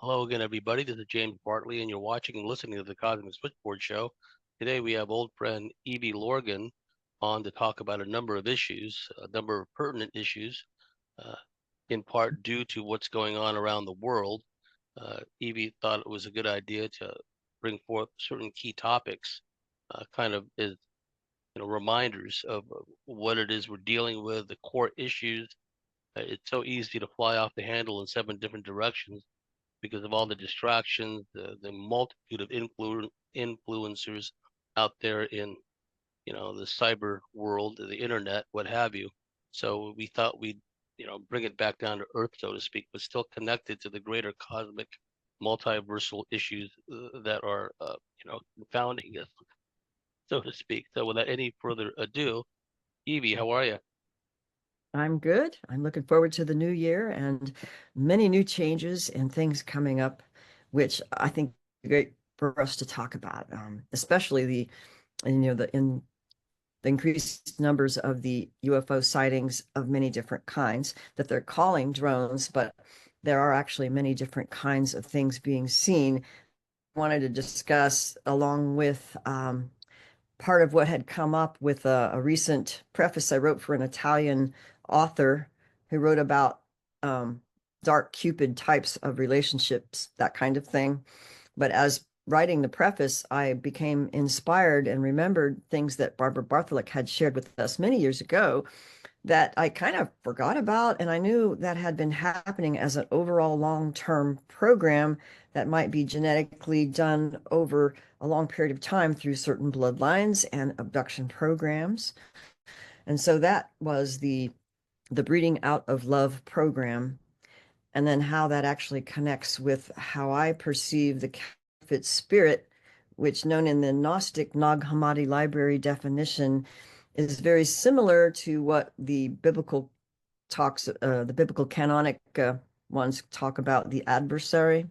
Hello again, everybody. This is James Bartley, and you're watching and listening to the Cosmic Switchboard show. Today, we have old friend Eve Lorgen on to talk about a number of issues, a number of pertinent issues, uh, in part due to what's going on around the world. Evie thought it was a good idea to bring forth certain key topics, kind of as reminders of what it is we're dealing with, the core issues. It's so easy to fly off the handle in 7 different directions because of all the distractions, the multitude of influencers out there in the cyber world, the internet, what have you. So we thought we'd bring it back down to earth, so to speak, but still connected to the greater cosmic multiversal issues that are confounding us, so to speak. So without any further ado, Evie, how are you? I'm good. I'm looking forward to the new year and many new changes and things coming up, which I think are great for us to talk about, especially the increased numbers of the UFO sightings of many different kinds that they're calling drones, but there are actually many different kinds of things being seen. Wanted to discuss along with part of what had come up with a recent preface I wrote for an Italian author who wrote about dark Cupid types of relationships, that kind of thing. But as writing the preface, I became inspired and remembered things that Barbara Bartholic had shared with us many years ago that I kind of forgot about. And I knew that had been happening as an overall long-term program that might be genetically done over a long period of time through certain bloodlines and abduction programs. And so that was the Breeding Out of Love program. And then how that actually connects with how I perceive the counterfeit spirit, which known in the Gnostic Nag Hammadi library definition is very similar to what the biblical canonic ones talk about the adversary.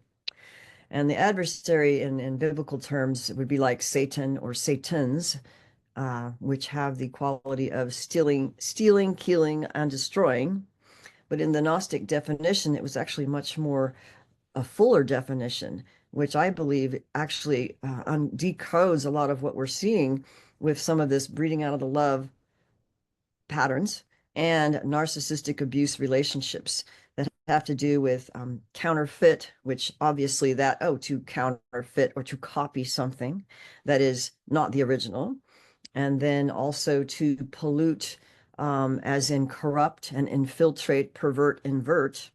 And the adversary in biblical terms would be like Satan or Satans, which have the quality of stealing, killing, and destroying. But in the Gnostic definition, it was actually much more a fuller definition, which I believe actually decodes a lot of what we're seeing with some of this breeding out of the love patterns and narcissistic abuse relationships that have to do with counterfeit, which obviously to counterfeit or to copy something that is not the original. And then also to pollute, as in corrupt and infiltrate, pervert, invert,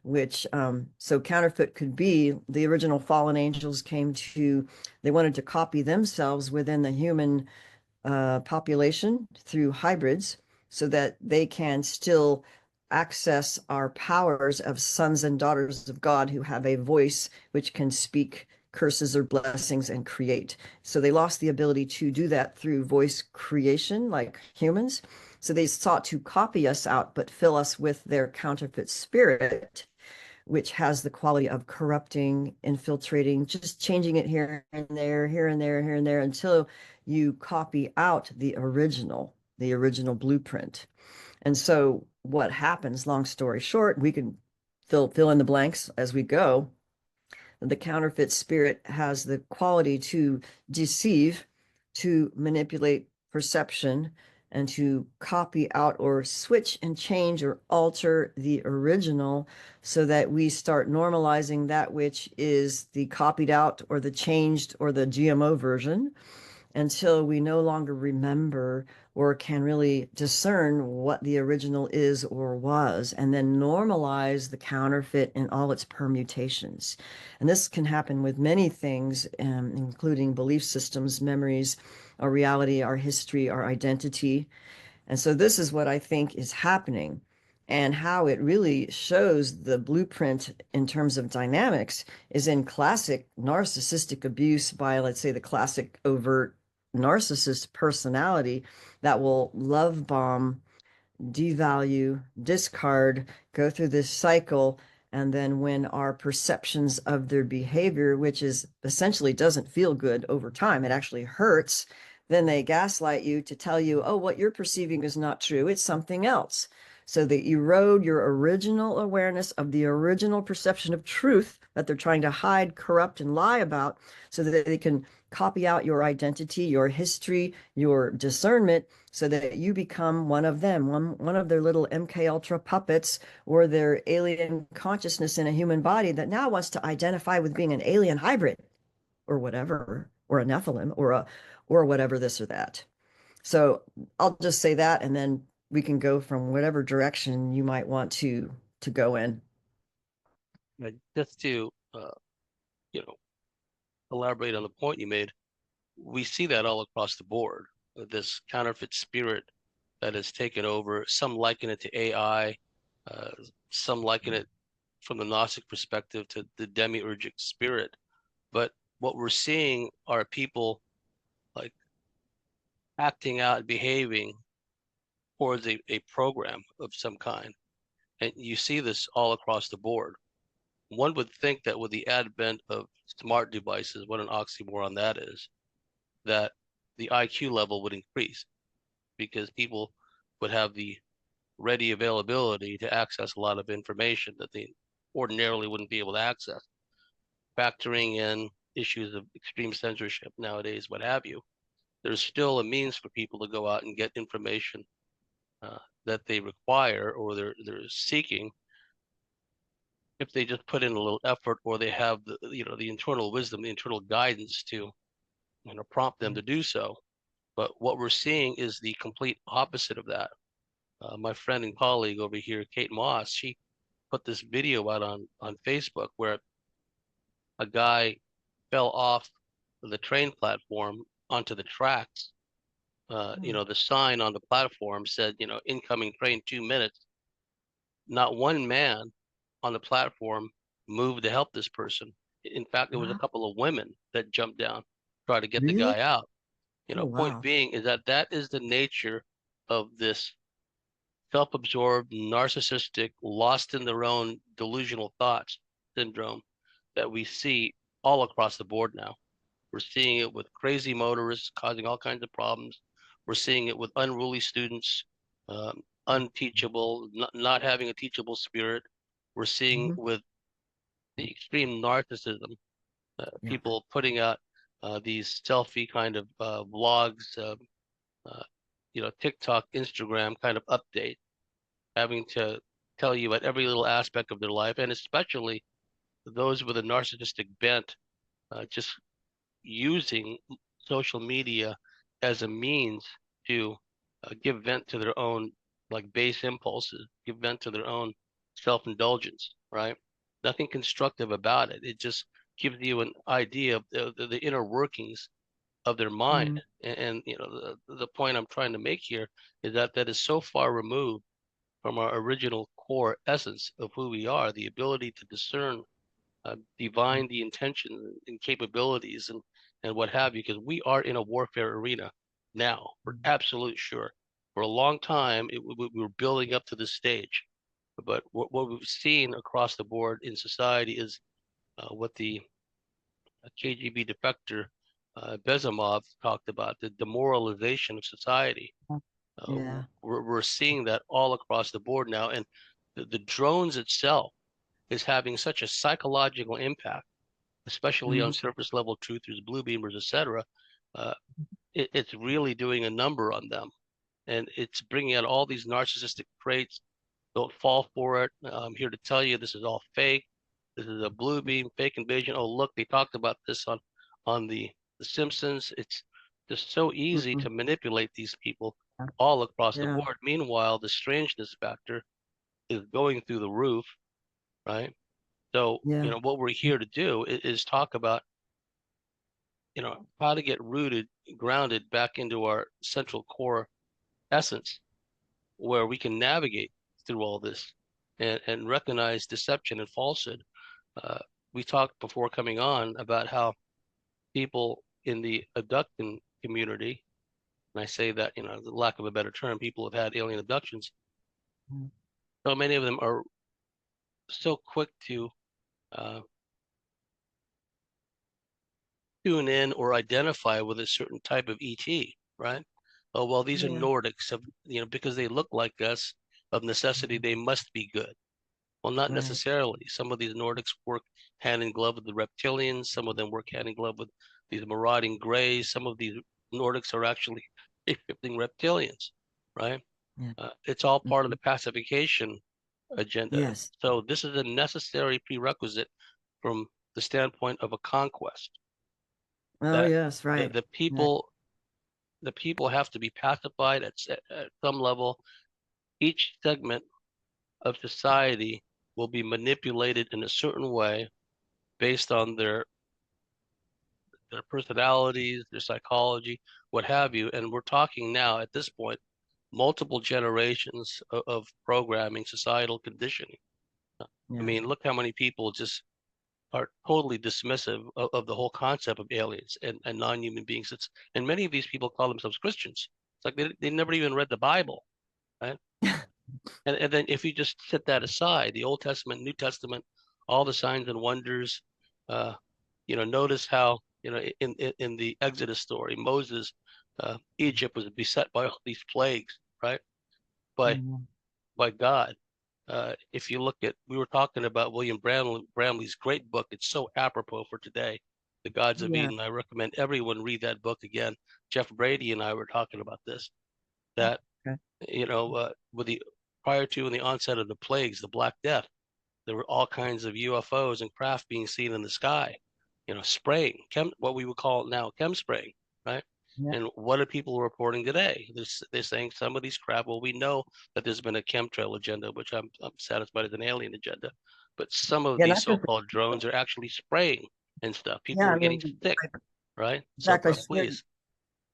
which so counterfeit could be the original fallen angels they wanted to copy themselves within the human population through hybrids so that they can still access our powers of sons and daughters of God who have a voice which can speak curses or blessings and create. So they lost the ability to do that through voice creation like humans. So they sought to copy us out, but fill us with their counterfeit spirit, which has the quality of corrupting, infiltrating, just changing it here and there, here and there, here and there, until you copy out the original blueprint. And so what happens, long story short, we can fill in the blanks as we go. The counterfeit spirit has the quality to deceive, to manipulate perception, and to copy out or switch and change or alter the original so that we start normalizing that which is the copied out or the changed or the GMO version until we no longer remember or can really discern what the original is or was, and then normalize the counterfeit in all its permutations. And this can happen with many things, including belief systems, memories, our reality, our history, our identity. And so this is what I think is happening. And how it really shows the blueprint in terms of dynamics is in classic narcissistic abuse by, let's say, the classic overt narcissist personality that will love bomb, devalue, discard, go through this cycle. And then when our perceptions of their behavior, which is essentially doesn't feel good over time, it actually hurts, then they gaslight you to tell you, oh, what you're perceiving is not true. It's something else. So they erode your original awareness of the original perception of truth that they're trying to hide, corrupt, and lie about so that they can copy out your identity, your history, your discernment, so that you become one of them, one of their little MK Ultra puppets or their alien consciousness in a human body that now wants to identify with being an alien hybrid or whatever, or a Nephilim or whatever this or that. So I'll just say that, and then we can go from whatever direction you might want to go in. Just to you know, elaborate on the point you made, we see that all across the board. This counterfeit spirit that has taken over. Some liken it to AI, uh, some liken it from the Gnostic perspective to the demiurgic spirit. But what we're seeing are people like acting out and behaving towards a program of some kind. And you see this all across the board. One would think that with the advent of smart devices, what an oxymoron that is, that the IQ level would increase because people would have the ready availability to access a lot of information that they ordinarily wouldn't be able to access, factoring in issues of extreme censorship nowadays, what have you. There's still a means for people to go out and get information that they require or they're seeking if they just put in a little effort or they have the internal wisdom, the internal guidance to prompt them to do so. But what we're seeing is the complete opposite of that. My friend and colleague over here, Kate Moss, she put this video out on Facebook where a guy fell off the train platform onto the tracks. The sign on the platform said, incoming train 2 minutes. Not one man on the platform moved to help this person. In fact, there was a Wow. couple of women that jumped down, try to get the Really? guy out. Oh, Point wow. being is that is the nature of this self-absorbed, narcissistic, lost in their own delusional thoughts syndrome that we see all across the board now. We're seeing it with crazy motorists causing all kinds of problems. We're seeing it with unruly students, unteachable, not having a teachable spirit. We're seeing Mhm. with the extreme narcissism, Yeah. people putting out these selfie kind of vlogs, uh, TikTok, Instagram kind of update, having to tell you about every little aspect of their life, and especially those with a narcissistic bent, just using social media as a means to give vent to their own like base impulses, give vent to their own self-indulgence, right? Nothing constructive about it. It just gives you an idea of the inner workings of their mind. Mm. And the point I'm trying to make here is that is so far removed from our original core essence of who we are, the ability to discern, divine the intentions and capabilities and what have you, because we are in a warfare arena now, for absolute sure. For a long time, we were building up to this stage, but what we've seen across the board in society is what the KGB defector Bezimov talked about, the demoralization of society. Yeah. We're seeing that all across the board now, and the drones itself is having such a psychological impact, especially on Mhm. surface level truthers, blue beamers, etc. Uh, it's really doing a number on them, and it's bringing out all these narcissistic traits. Don't fall for it. I'm here to tell you this is all fake. This is a blue beam fake invasion. Oh, look, they talked about this on the Simpsons. It's just so easy Mhm. to manipulate these people all across the Yeah. board. Meanwhile, the strangeness factor is going through the roof, right? So, Yeah. what we're here to do is talk about, how to get rooted, grounded back into our central core essence, where we can navigate through all this and recognize deception and falsehood. Uh, we talked before coming on about how people in the abduction community, and I say that, the lack of a better term, people have had alien abductions. Mm. So many of them are so quick to uh, tune in or identify with a certain type of ET, right? Oh, well, these are Yeah. Nordics, because they look like us. of necessity, they must be good. Well, not Right. necessarily. Some of these Nordics work hand in glove with the reptilians. Some of them work hand in glove with these marauding greys. Some of these Nordics are actually shifting reptilians, right? Yeah. It's all part of Mhm. the pacification agenda. Yes. So this is a necessary prerequisite from the standpoint of a conquest, Oh, that yes, the, right. the Yeah. people the people have to be pacified at some level. Each segment of society will be manipulated in a certain way based on their personalities, their psychology, what have you. And we're talking now at this point, multiple generations of programming, societal conditioning. I Yeah. mean, look how many people just are totally dismissive of the whole concept of aliens and non-human beings. And many of these people call themselves Christians. It's like they never even read the Bible, right? And then if you just set that aside, the Old Testament, New Testament, all the signs and wonders, uh, notice how, in the Exodus story, Moses, Egypt was beset by all these plagues, right? By Mhm. by God. If you look at, we were talking about William Bramley's great book. It's so apropos for today, The Gods of Yeah. Eden. I recommend everyone read that book again. Jeff Brady and I were talking about this, that, Okay. with the prior to and the onset of the plagues, the Black Death, there were all kinds of UFOs and craft being seen in the sky, spraying, what we would call now chem spraying, right? Yeah. And what are people reporting today? They're saying some of these craft, well, we know that there's been a chemtrail agenda, which I'm satisfied as an alien agenda, but some of Yeah, these not just, so-called drones are actually spraying and stuff. yeah, People I are getting mean, sick, right? in So, fact, I shared. please.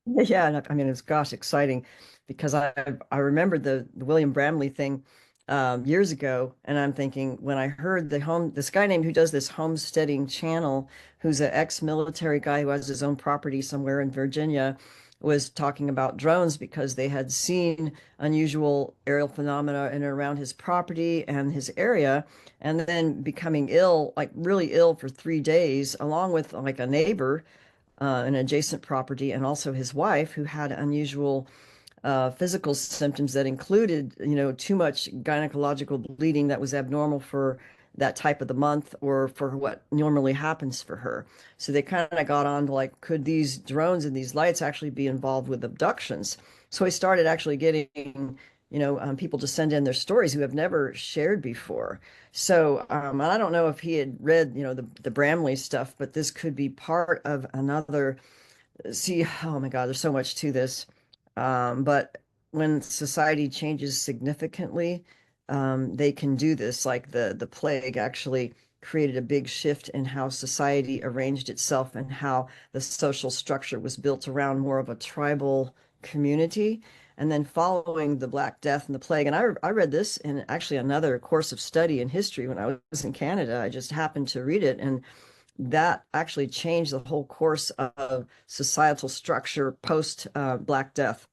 Yeah, and I mean, it's gosh, exciting because I remembered the William Bramley thing years ago, and I'm thinking when I heard this guy named who does this homesteading channel, who's an ex-military guy who has his own property somewhere in Virginia, was talking about drones because they had seen unusual aerial phenomena in and around his property and his area, and then becoming ill, like really ill for 3 days, along with like a neighbor an adjacent property, and also his wife, who had unusual physical symptoms that included, too much gynecological bleeding that was abnormal for that type of the month or for what normally happens for her. So they kind of got on to like, could these drones and these lights actually be involved with abductions? So he started actually getting, people to send in their stories who have never shared before. So I don't know if he had read, the Bramley stuff, but this could be part of another. See, oh my God, there's so much to this. But when society changes significantly, they can do this. Like the plague actually created a big shift in how society arranged itself and how the social structure was built around more of a tribal community. And then following the Black Death and the plague, and I read this in actually another course of study in history when I was in Canada. I just happened to read it, and that actually changed the whole course of societal structure post Black Death.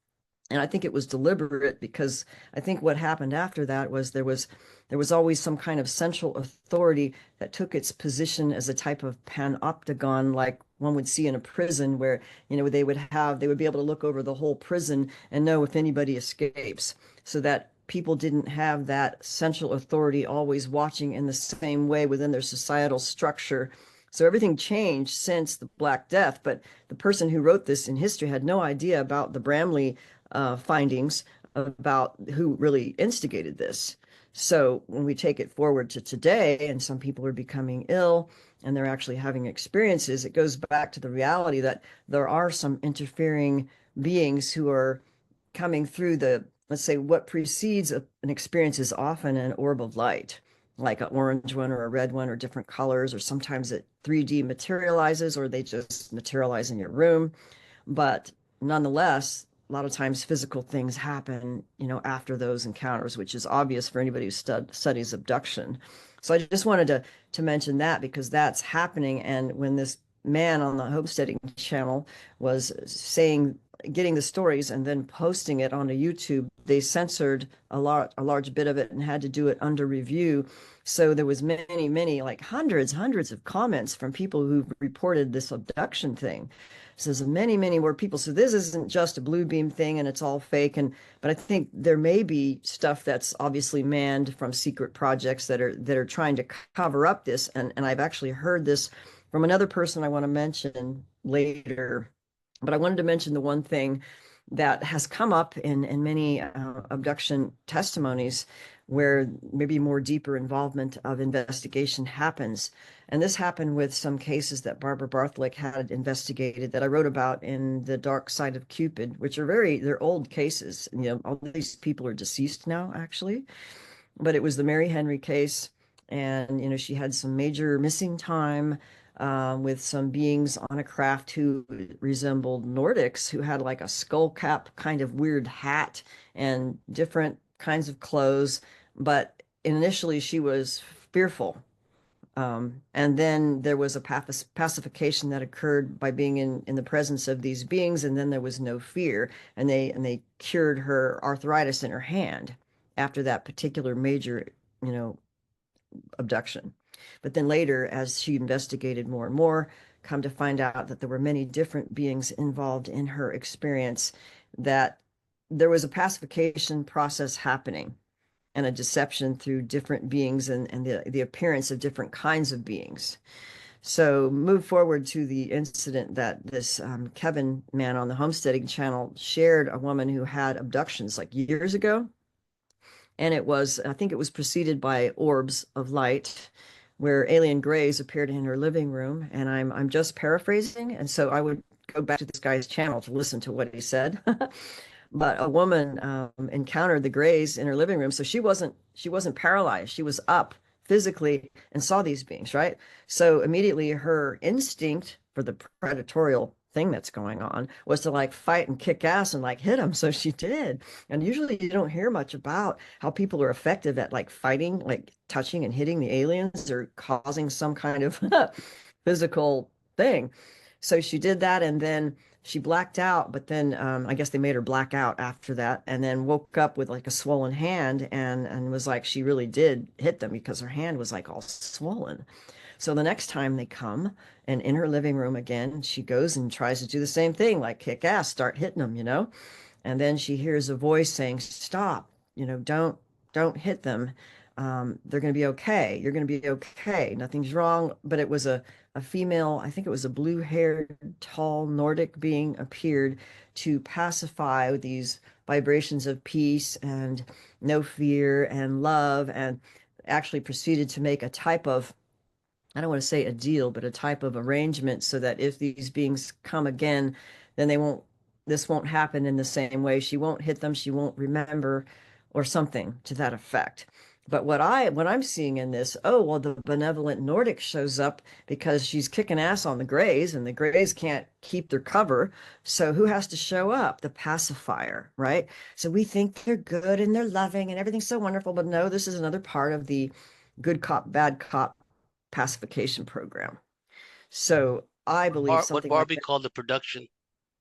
And I think it was deliberate because I think what happened after that was there was always some kind of central authority that took its position as a type of panopticon, like one would see in a prison, where they would be able to look over the whole prison and know if anybody escapes, so that people didn't have that central authority always watching in the same way within their societal structure. So everything changed since the Black Death, but the person who wrote this in history had no idea about the Bramley findings about who really instigated this. So when we take it forward to today, and some people are becoming ill and they're actually having experiences, it goes back to the reality that there are some interfering beings who are coming through let's say, what precedes an experience is often an orb of light, like an orange one or a red one or different colors, or sometimes it 3D materializes or they just materialize in your room. But nonetheless, a lot of times physical things happen, after those encounters, which is obvious for anybody who studies abduction. So I just wanted to mention that because that's happening. And when this man on the homesteading channel was saying getting the stories and then posting it onto YouTube, they censored a large bit of it and had to do it under review. So there was many, like hundreds of comments from people who reported this abduction thing. So there's many more people. So this isn't just a blue beam thing and it's all fake. But I think there may be stuff that's obviously manned from secret projects that are trying to cover up this. And I've actually heard this from another person I want to mention later. But I wanted to mention the one thing that has come up in many abduction testimonies where maybe more deeper involvement of investigation happens. And this happened with some cases that Barbara Bartley had investigated that I wrote about in The Dark Side of Cupid, which they're old cases. You know, all these people are deceased now, actually. But it was the Mary Henry case. And, you know, she had some major missing time with some beings on a craft who resembled Nordics, who had like a skull cap kind of weird hat and different kinds of clothes. But initially she was fearful. And then there was a pacification that occurred by being in the presence of these beings, and then there was no fear, and they cured her arthritis in her hand after that particular major, you know, abduction. But then later, as she investigated more and more, come to find out that there were many different beings involved in her experience, that there was a pacification process happening and a deception through different beings and the appearance of different kinds of beings. So move forward to the incident that this Kevin man on the Homesteading Channel shared, a woman who had abductions like years ago. And I think it was preceded by orbs of light where alien grays appeared in her living room. And I'm just paraphrasing. And so I would go back to this guy's channel to listen to what he said. But a woman encountered the grays in her living room. So she wasn't paralyzed. She was up physically and saw these beings, right? So immediately her instinct for the predatorial thing that's going on was to like fight and kick ass and like hit them. So she did. And usually you don't hear much about how people are effective at like fighting, like touching and hitting the aliens or causing some kind of physical thing. So she did that, and then she blacked out, but then I guess they made her black out after that, and then woke up with like a swollen hand and was like she really did hit them because her hand was like all swollen. So the next time they come and in her living room again, she goes and tries to do the same thing, like kick ass, start hitting them, you know? And then she hears a voice saying, "Stop, you know, don't hit them. They're going to be okay. You're going to be okay. Nothing's wrong." But it was a female, I think it was a blue-haired, tall Nordic being appeared to pacify these vibrations of peace and no fear and love, and actually proceeded to make a type of, I don't want to say a deal, but a type of arrangement so that if these beings come again, then this won't happen in the same way. She won't hit them, she won't remember, or something to that effect. But what I'm seeing in this, oh, well, the benevolent Nordic shows up because she's kicking ass on the Greys, and the Greys can't keep their cover. So who has to show up? The pacifier, right? So we think they're good and they're loving and everything's so wonderful, but no, this is another part of the good cop, bad cop pacification program. So I believe What something like Barbie that. called the production,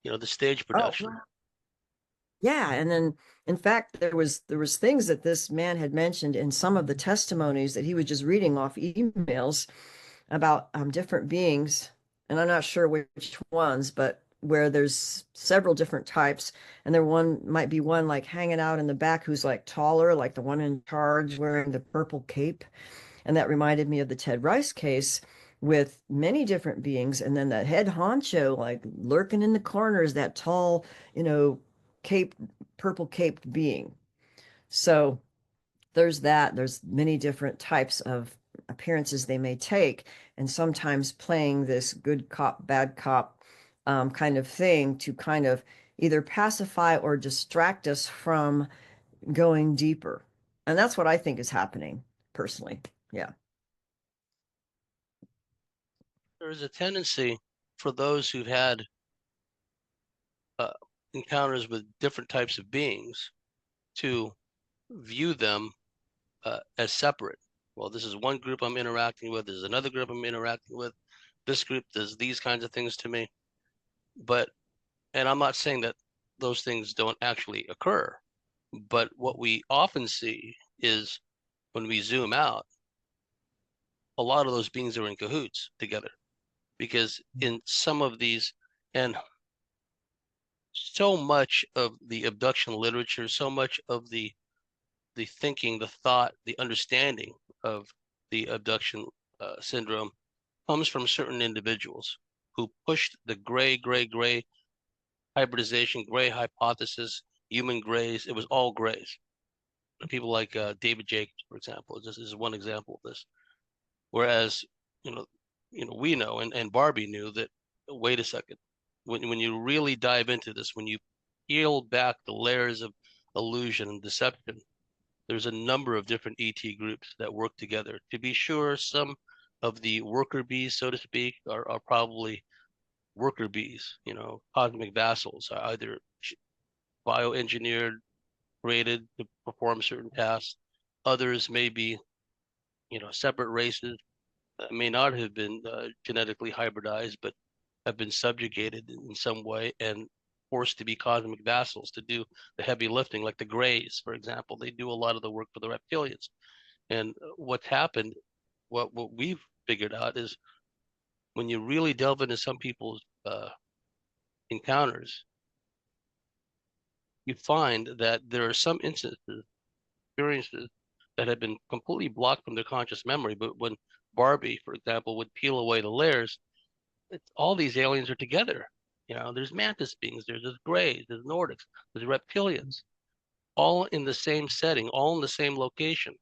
the stage Oh, production. wow. Yeah, and then in fact there was things that this man had mentioned in some of the testimonies that he was just reading off emails about different beings, and I'm not sure which ones, but where there's several different types, and there one might be one like hanging out in the back who's like taller, like the one in charge wearing the purple cape. And that reminded me of the Ted Rice case with many different beings. And then that head honcho, like lurking in the corners, that tall, you know, caped, purple caped being. So there's that. There's many different types of appearances they may take. And sometimes playing this good cop, bad cop kind of thing to kind of either pacify or distract us from going deeper. And that's what I think is happening personally. Yeah. There is a tendency for those who've had uh, encounters with different types of beings to view them as separate. Well, this is one group I'm interacting with. There's another group I'm interacting with. This group does these kinds of things to me. And I'm not saying that those things don't actually occur. But what we often see is when we zoom out, a lot of those beings are in cahoots together because in some of these, and so much of the abduction literature, so much of the thinking, the thought, the understanding of the abduction syndrome comes from certain individuals who pushed the gray hybridization, gray hypothesis, human grays. It was all grays. People like David Jacobs, for example, this is one example of this. Whereas, you know, we know, and Barbie knew that. Wait a second, when you really dive into this, when you peel back the layers of illusion and deception, there's a number of different ET groups that work together. To be sure, some of the worker bees, so to speak, are probably worker bees, cosmic vassals, are either bioengineered, created to perform certain tasks. Others may be, separate races that may not have been genetically hybridized, but have been subjugated in some way and forced to be cosmic vassals to do the heavy lifting, like the Greys, for example. They do a lot of the work for the reptilians. And what's happened, what we've figured out is when you really delve into some people's encounters, you find that there are some instances, experiences that have been completely blocked from their conscious memory. But when Barbie, for example, would peel away the layers, all these aliens are together. There's mantis beings, there's Greys, there's Nordics, there's reptilians, all in the same setting, all in the same location,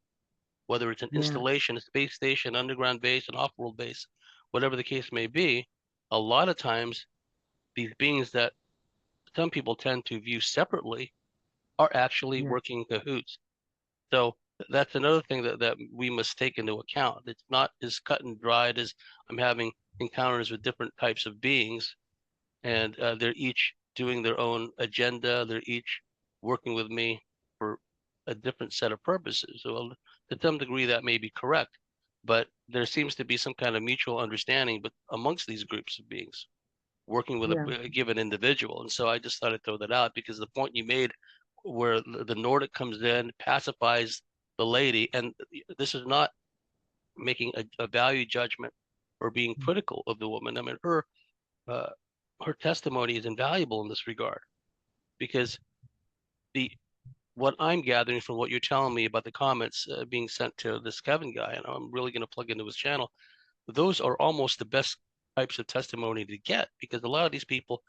whether it's an installation, a space station, underground base, an off-world base, whatever the case may be. A lot of times, these beings that some people tend to view separately are actually working in cahoots. So that's another thing that we must take into account. It's not as cut and dried as I'm having encounters with different types of beings, and they're each doing their own agenda. They're each working with me for a different set of purposes. So to some degree, that may be correct, but there seems to be some kind of mutual understanding, but amongst these groups of beings working with a given individual. And so I just thought I'd throw that out because the point you made where the Nordic comes in, pacifies the lady, and this is not making a value judgment or being critical of the woman. I mean, her testimony is invaluable in this regard because what I'm gathering from what you're telling me about the comments being sent to this Kevin guy, and I'm really going to plug into his channel, those are almost the best types of testimony to get because a lot of these people,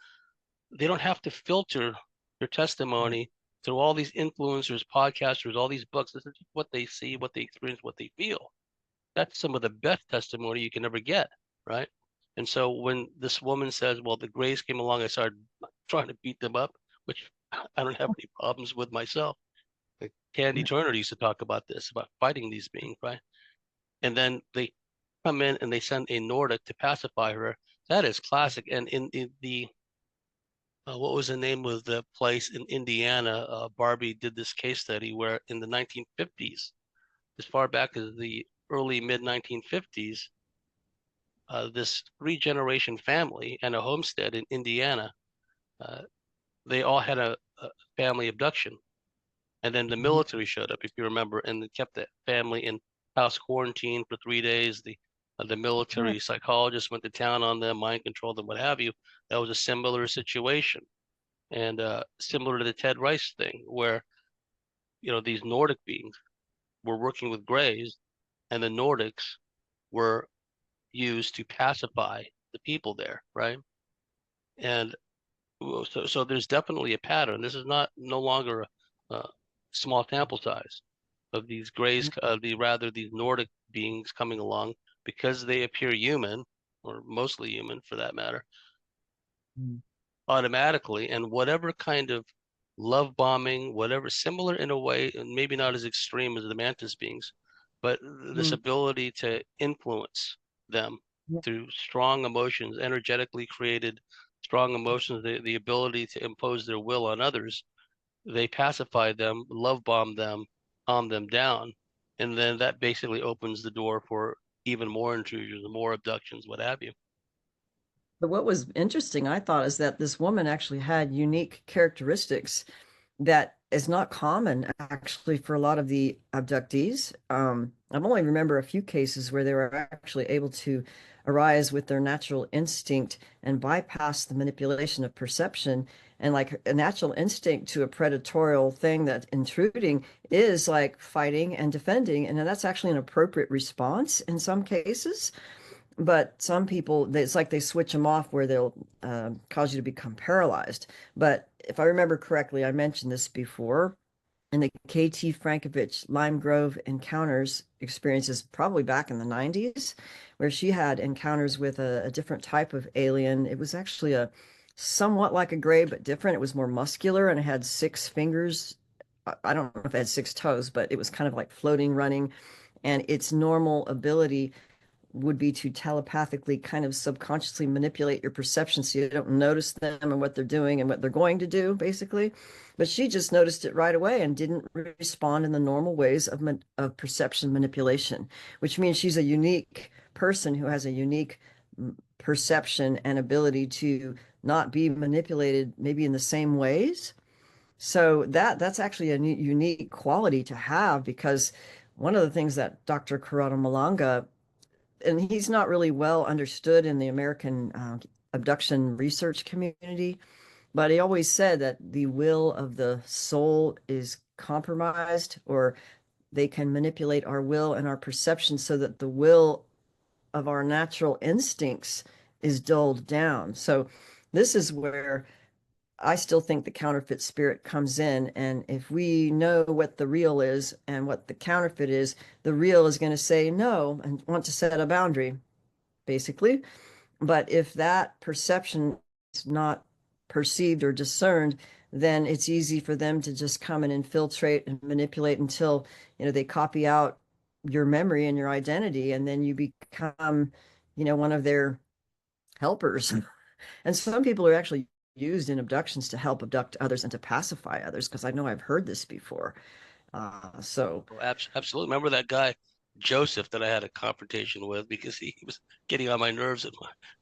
they don't have to filter their testimony through all these influencers, podcasters, all these books. This is what they see, what they experience, what they feel. That's some of the best testimony you can ever get, right? And so when this woman says, well, the Greys came along, I started trying to beat them up, which I don't have any problems with myself. Like Candy Turner used to talk about this, about fighting these beings, right? And then they come in and they send a Nordic to pacify her. That is classic. And in the what was the name of the place in Indiana? Barbie did this case study where in the 1950s, as far back as the early mid 1950s, this three-generation family and a homestead in Indiana, uh, they all had a family abduction. And then the military showed up, if you remember, and kept the family in house quarantine for 3 days. The military psychologist went to town on them, mind controlled them, what have you. That was a similar situation, and similar to the Ted Rice thing, where these Nordic beings were working with Greys, and the Nordics were used to pacify the people there, right? And so there's definitely a pattern. This is no longer a small sample size of these Greys, these Nordic beings coming along because they appear human, or mostly human for that matter, automatically. And whatever kind of love bombing, whatever similar in a way, and maybe not as extreme as the mantis beings, but this ability to influence them through strong emotions, energetically created strong emotions, the ability to impose their will on others. They pacify them, love bomb them, calm them down, and then that basically opens the door for even more intrusions, more abductions, what have you. But what was interesting, I thought, is that this woman actually had unique characteristics that is not common actually for a lot of the abductees. I've only remember a few cases where they were actually able to arise with their natural instinct and bypass the manipulation of perception. And like a natural instinct to a predatorial thing that intruding is like fighting and defending. And then that's actually an appropriate response in some cases. But some people, it's like they switch them off where they'll cause you to become paralyzed. But if I remember correctly, I mentioned this before, in the KT Frankovich Lime Grove encounters experiences, probably back in the 90s, where she had encounters with a different type of alien. It was actually a somewhat like a gray, but different. It was more muscular and it had 6 fingers. I don't know if it had 6 toes, but it was kind of like floating, running. And its normal ability would be to telepathically kind of subconsciously manipulate your perception so you don't notice them and what they're doing and what they're going to do, basically. But she just noticed it right away and didn't respond in the normal ways of perception manipulation, which means she's a unique person who has a unique perception and ability to not be manipulated maybe in the same ways. So that's actually a unique quality to have, because one of the things that Dr. Corrado Malanga, and he's not really well understood in the American abduction research community, but he always said that the will of the soul is compromised, or they can manipulate our will and our perception so that the will of our natural instincts is dulled down. So this is where I still think the counterfeit spirit comes in. And if we know what the real is and what the counterfeit is, the real is going to say no and want to set a boundary, basically. But if that perception is not perceived or discerned, then it's easy for them to just come and infiltrate and manipulate until, they copy out your memory and your identity, and then you become, one of their helpers. And some people are actually used in abductions to help abduct others and to pacify others, because I know I've heard this before. So Oh, absolutely. Remember that guy, Joseph, that I had a confrontation with because he was getting on my nerves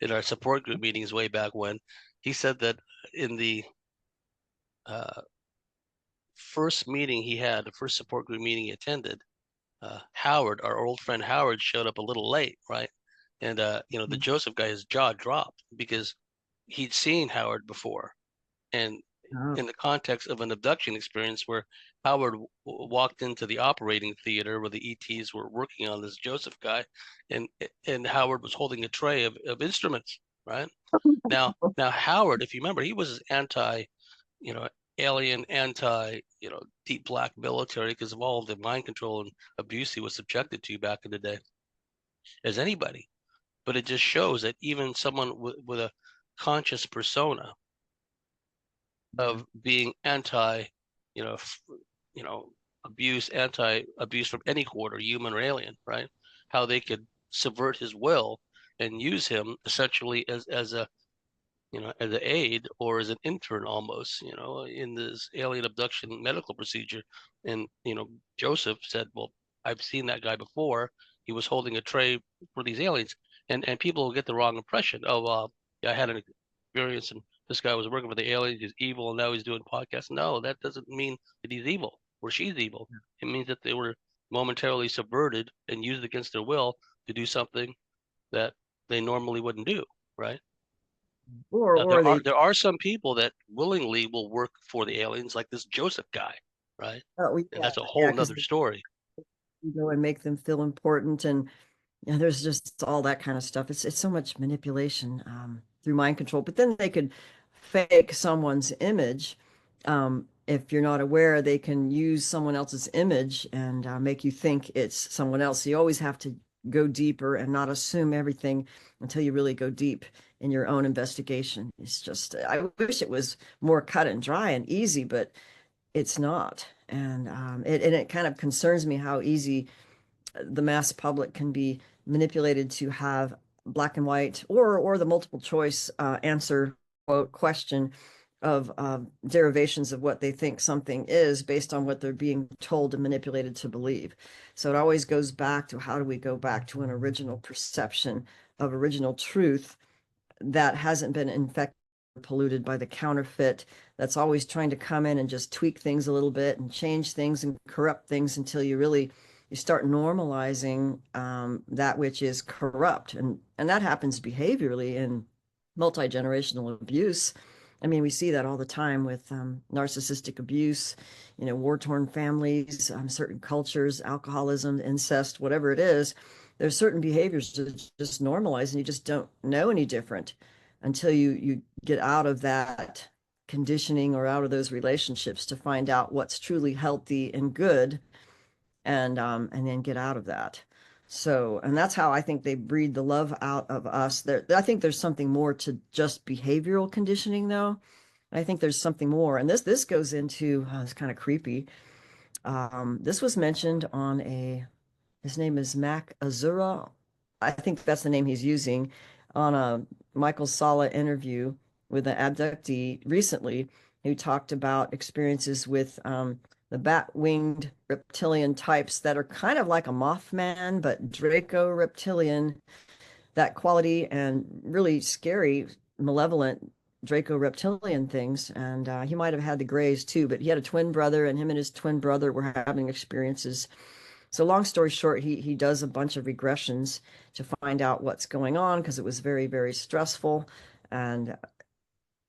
in our support group meetings way back when. He said that in the uh, first meeting he had, the first support group meeting he attended, Howard, our old friend Howard, showed up a little late, right? And the Joseph guy, his jaw dropped because he'd seen Howard before, and oh, in the context of an abduction experience where Howard walked into the operating theater where the ETs were working on this Joseph guy, and Howard was holding a tray of instruments, right? Now Howard, if you remember, he was anti, you know, alien, anti, deep black military because of all of the mind control and abuse he was subjected to back in the day, as anybody. But it just shows that even someone with a conscious persona yeah. of being anti, you know, you know, abuse, anti-abuse from any quarter, human or alien, right? How they could subvert his will and use him essentially as a as an aid or as an intern almost, in this alien abduction medical procedure. And Joseph said, "Well, I've seen that guy before. He was holding a tray for these aliens," and people will get the wrong impression. Oh, yeah, I had an experience, and this guy was working for the aliens. He's evil, and now he's doing podcasts. No, that doesn't mean that he's evil or she's evil. It means that they were momentarily subverted and used against their will to do something that they normally wouldn't do, right? Or Now, or they there are some people that willingly will work for the aliens, like this Joseph guy, right? oh And yeah, that's a yeah, whole because nother they story. go and make them feel important, and there's just all that kind of stuff. It's so much manipulation through mind control. But then they could fake someone's image. If you're not aware, they can use someone else's image and make you think it's someone else. So you always have to go deeper and not assume everything until you really go deep in your own investigation. It's just, I wish it was more cut and dry and easy, but it's not. And it kind of concerns me how easy the mass public can be manipulated to have black and white or the multiple choice answer quote question of derivations of what they think something is based on what they're being told and manipulated to believe. So it always goes back to, how do we go back to an original perception of original truth that hasn't been infected or polluted by the counterfeit that's always trying to come in and just tweak things a little bit and change things and corrupt things until you start normalizing that which is corrupt. And that happens behaviorally in multi-generational abuse. I mean, we see that all the time with narcissistic abuse, war-torn families, certain cultures, alcoholism, incest, whatever it is. There's certain behaviors that just normalize, and you just don't know any different until you get out of that conditioning or out of those relationships to find out what's truly healthy and good, and then get out of that. So, and that's how I think they breed the love out of us. I think there's something more to just behavioral conditioning, though. I think there's something more, and this goes into it's kind of creepy. This was mentioned on his name is Mac Azura. I think that's the name he's using on a Michael Salla interview with an abductee recently who talked about experiences with the bat-winged reptilian types that are kind of like a Mothman, but Draco reptilian, that quality, and really scary, malevolent Draco reptilian things. And he might have had the Greys too, but he had a twin brother, and him and his twin brother were having experiences. So long story short, he does a bunch of regressions to find out what's going on because it was very, very stressful. And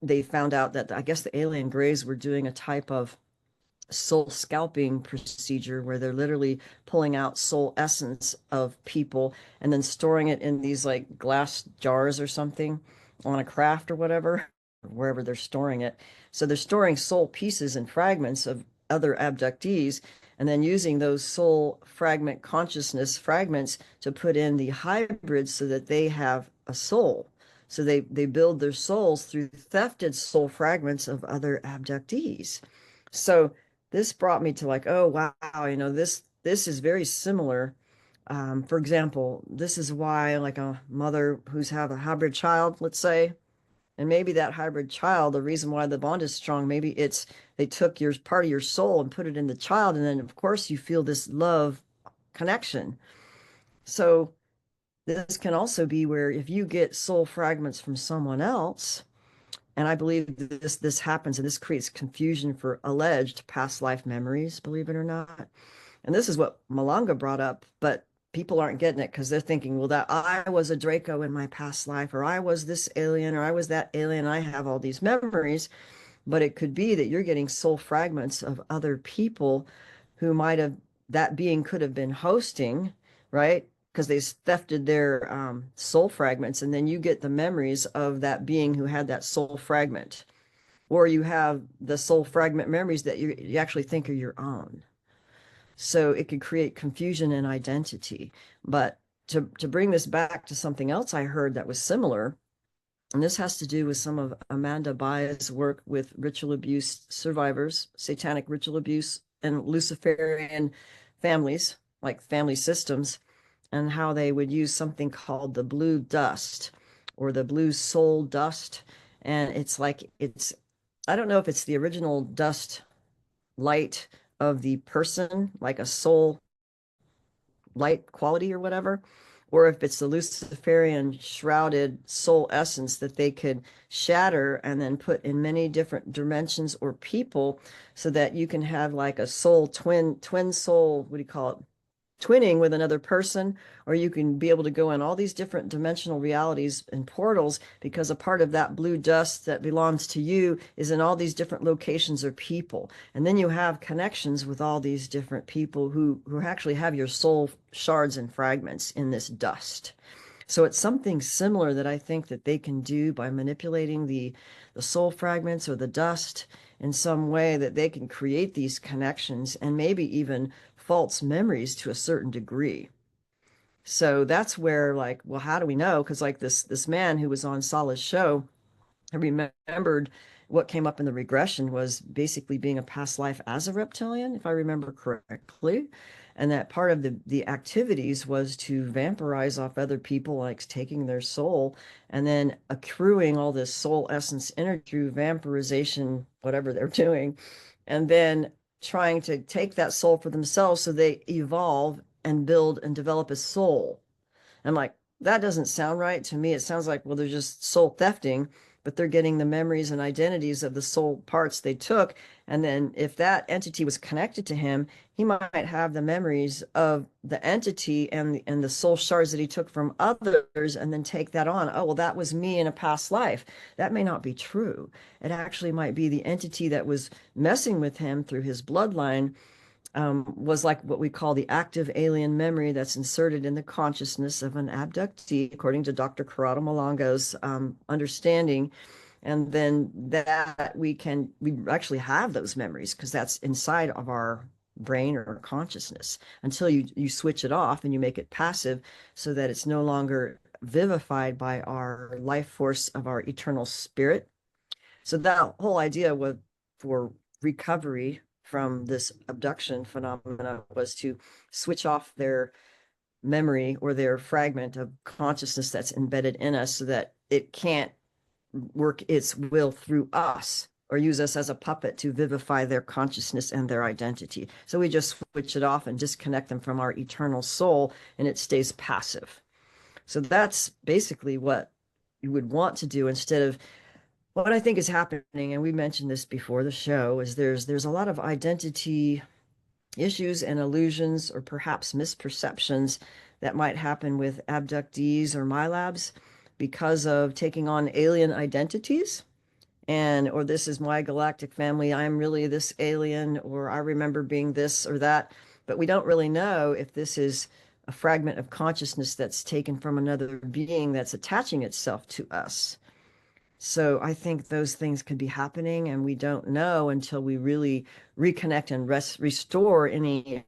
they found out that I guess the alien Greys were doing a type of soul scalping procedure where they're literally pulling out soul essence of people and then storing it in these like glass jars or something on a craft or whatever, wherever they're storing it. So they're storing soul pieces and fragments of other abductees and then using those soul fragment consciousness fragments to put in the hybrids so that they have a soul. So they build their souls through thefted soul fragments of other abductees. So this brought me to like, oh, wow, this is very similar. For example, this is why like a mother who's have a hybrid child, let's say, and maybe that hybrid child, the reason why the bond is strong, maybe it's they took your part of your soul and put it in the child. And then, of course, you feel this love connection. So this can also be where if you get soul fragments from someone else, and I believe this happens, and this creates confusion for alleged past life memories, believe it or not. And this is what Malanga brought up, but people aren't getting it because they're thinking, well, that I was a Draco in my past life, or I was this alien, or I was that alien, I have all these memories. But it could be that you're getting soul fragments of other people who might have, that being could have been hosting, right? Because they thefted their soul fragments, and then you get the memories of that being who had that soul fragment. Or you have the soul fragment memories that you actually think are your own. So it could create confusion and identity. But to bring this back to something else I heard that was similar, and this has to do with some of Amanda Baez's work with ritual abuse survivors, satanic ritual abuse, and Luciferian families, like family systems, and how they would use something called the blue dust or the blue soul dust. And it's like, I don't know if it's the original dust light of the person, like a soul light quality or whatever, or if it's the Luciferian shrouded soul essence that they could shatter and then put in many different dimensions or people so that you can have like a soul twin soul, what do you call it? Twinning with another person, or you can be able to go in all these different dimensional realities and portals because a part of that blue dust that belongs to you is in all these different locations or people. And then you have connections with all these different people who actually have your soul shards and fragments in this dust. So it's something similar that I think that they can do by manipulating the soul fragments or the dust in some way, that they can create these connections and maybe even false memories to a certain degree. So that's where, like, well, how do we know? Because like this man who was on Sala's show, I remembered what came up in the regression was basically being a past life as a reptilian, if I remember correctly. And that part of the activities was to vampirize off other people, like taking their soul and then accruing all this soul essence energy through vampirization, whatever they're doing, and then trying to take that soul for themselves so they evolve and build and develop a soul. I'm like, that doesn't sound right to me. It sounds like, well, they're just soul thefting, but they're getting the memories and identities of the soul parts they took. And then if that entity was connected to him, he might have the memories of the entity and the soul shards that he took from others and then take that on. Oh, well, that was me in a past life. That may not be true. It actually might be the entity that was messing with him through his bloodline, was like what we call the active alien memory that's inserted in the consciousness of an abductee, according to Dr. Corrado Malongo's understanding. And then that we actually have those memories because that's inside of our brain or consciousness until you switch it off and you make it passive so that it's no longer vivified by our life force of our eternal spirit. So that whole idea for recovery from this abduction phenomena was to switch off their memory or their fragment of consciousness that's embedded in us so that it can't work its will through us or use us as a puppet to vivify their consciousness and their identity. So we just switch it off and disconnect them from our eternal soul, and it stays passive. So that's basically what you would want to do instead of what I think is happening, and we mentioned this before the show, is there's a lot of identity issues and illusions or perhaps misperceptions that might happen with abductees or MILABs because of taking on alien identities. And, or this is my galactic family, I'm really this alien, or I remember being this or that. But we don't really know if this is a fragment of consciousness that's taken from another being that's attaching itself to us. So I think those things could be happening, and we don't know until we really reconnect and restore any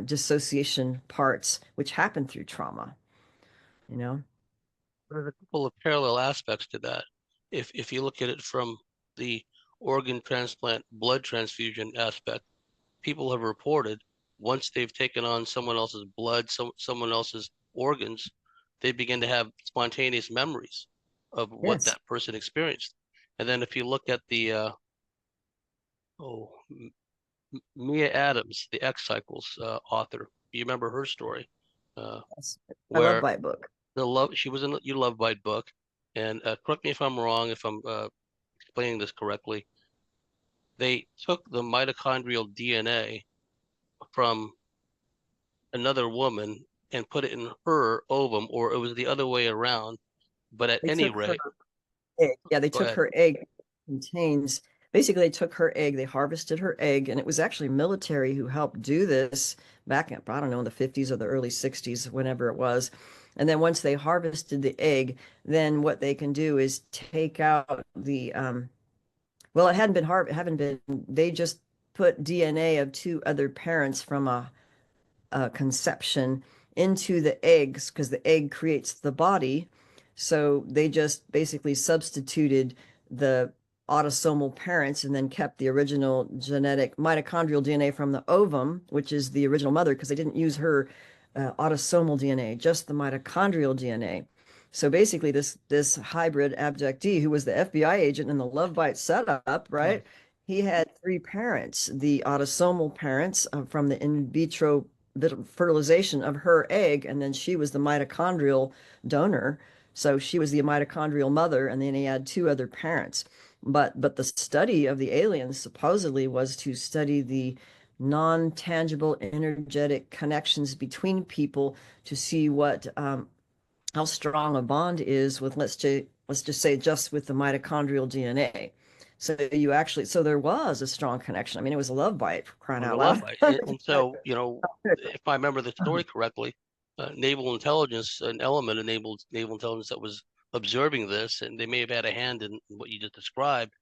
dissociation parts which happen through trauma, you know? There's a couple of parallel aspects to that. If you look at it from the organ transplant, blood transfusion aspect, people have reported once they've taken on someone else's blood, someone else's organs, they begin to have spontaneous memories of what Yes. that person experienced. And then if you look at the oh, Mia Adams, the X Cycles author, you remember her story, uh, Yes. I love where my book. she was in the You Love Bite book, and correct me if I'm wrong, if I'm explaining this correctly. They took the mitochondrial DNA from another woman and put it in her ovum, or it was the other way around. But at They any took her rate, egg. Yeah, they go took ahead. her egg. It contains basically they took her egg, they harvested her egg, and it was actually military who helped do this back in, I don't know, in the 50s or the early 60s, whenever it was. And then once they harvested the egg, then what they can do is take out the well, it hadn't been haven't been, they just put DNA of two other parents from a conception into the eggs because the egg creates the body. So they just basically substituted the autosomal parents and then kept the original genetic mitochondrial DNA from the ovum, which is the original mother, because they didn't use her autosomal DNA, just the mitochondrial DNA. So basically, this hybrid abductee, who was the FBI agent in the Love Bite setup, Hmm. right? He had three parents: the autosomal parents from the in vitro fertilization of her egg, and then she was the mitochondrial donor. So she was the mitochondrial mother, and then he had two other parents. But the study of the aliens supposedly was to study the non-tangible energetic connections between people to see what how strong a bond is with let's just say just with the mitochondrial DNA. So you actually so there was a strong connection. I mean, it was a love bite for crying Was a out love loud. bite. And so, if I remember the story correctly, Naval Intelligence, an element of Naval Intelligence that was observing this, and they may have had a hand in what you just described,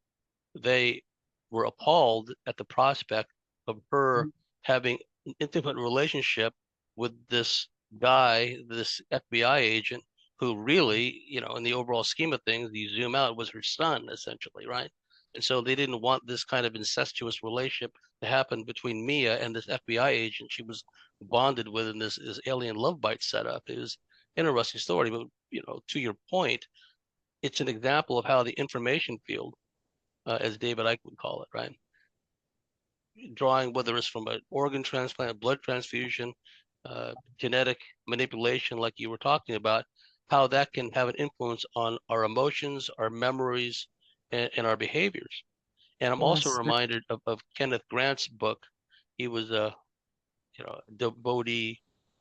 they were appalled at the prospect of her having an intimate relationship with this guy, this FBI agent, who really, in the overall scheme of things, you zoom out, was her son, essentially, right? And so they didn't want this kind of incestuous relationship to happen between Mia and this FBI agent she was bonded with in this alien love bite setup. It was an interesting story, but to your point, it's an example of how the information field, as David Icke would call it, right? Drawing, whether it's from an organ transplant, blood transfusion, genetic manipulation, like you were talking about, how that can have an influence on our emotions, our memories, and our behaviors. And I'm also Yes. reminded of Kenneth Grant's book. He was a devotee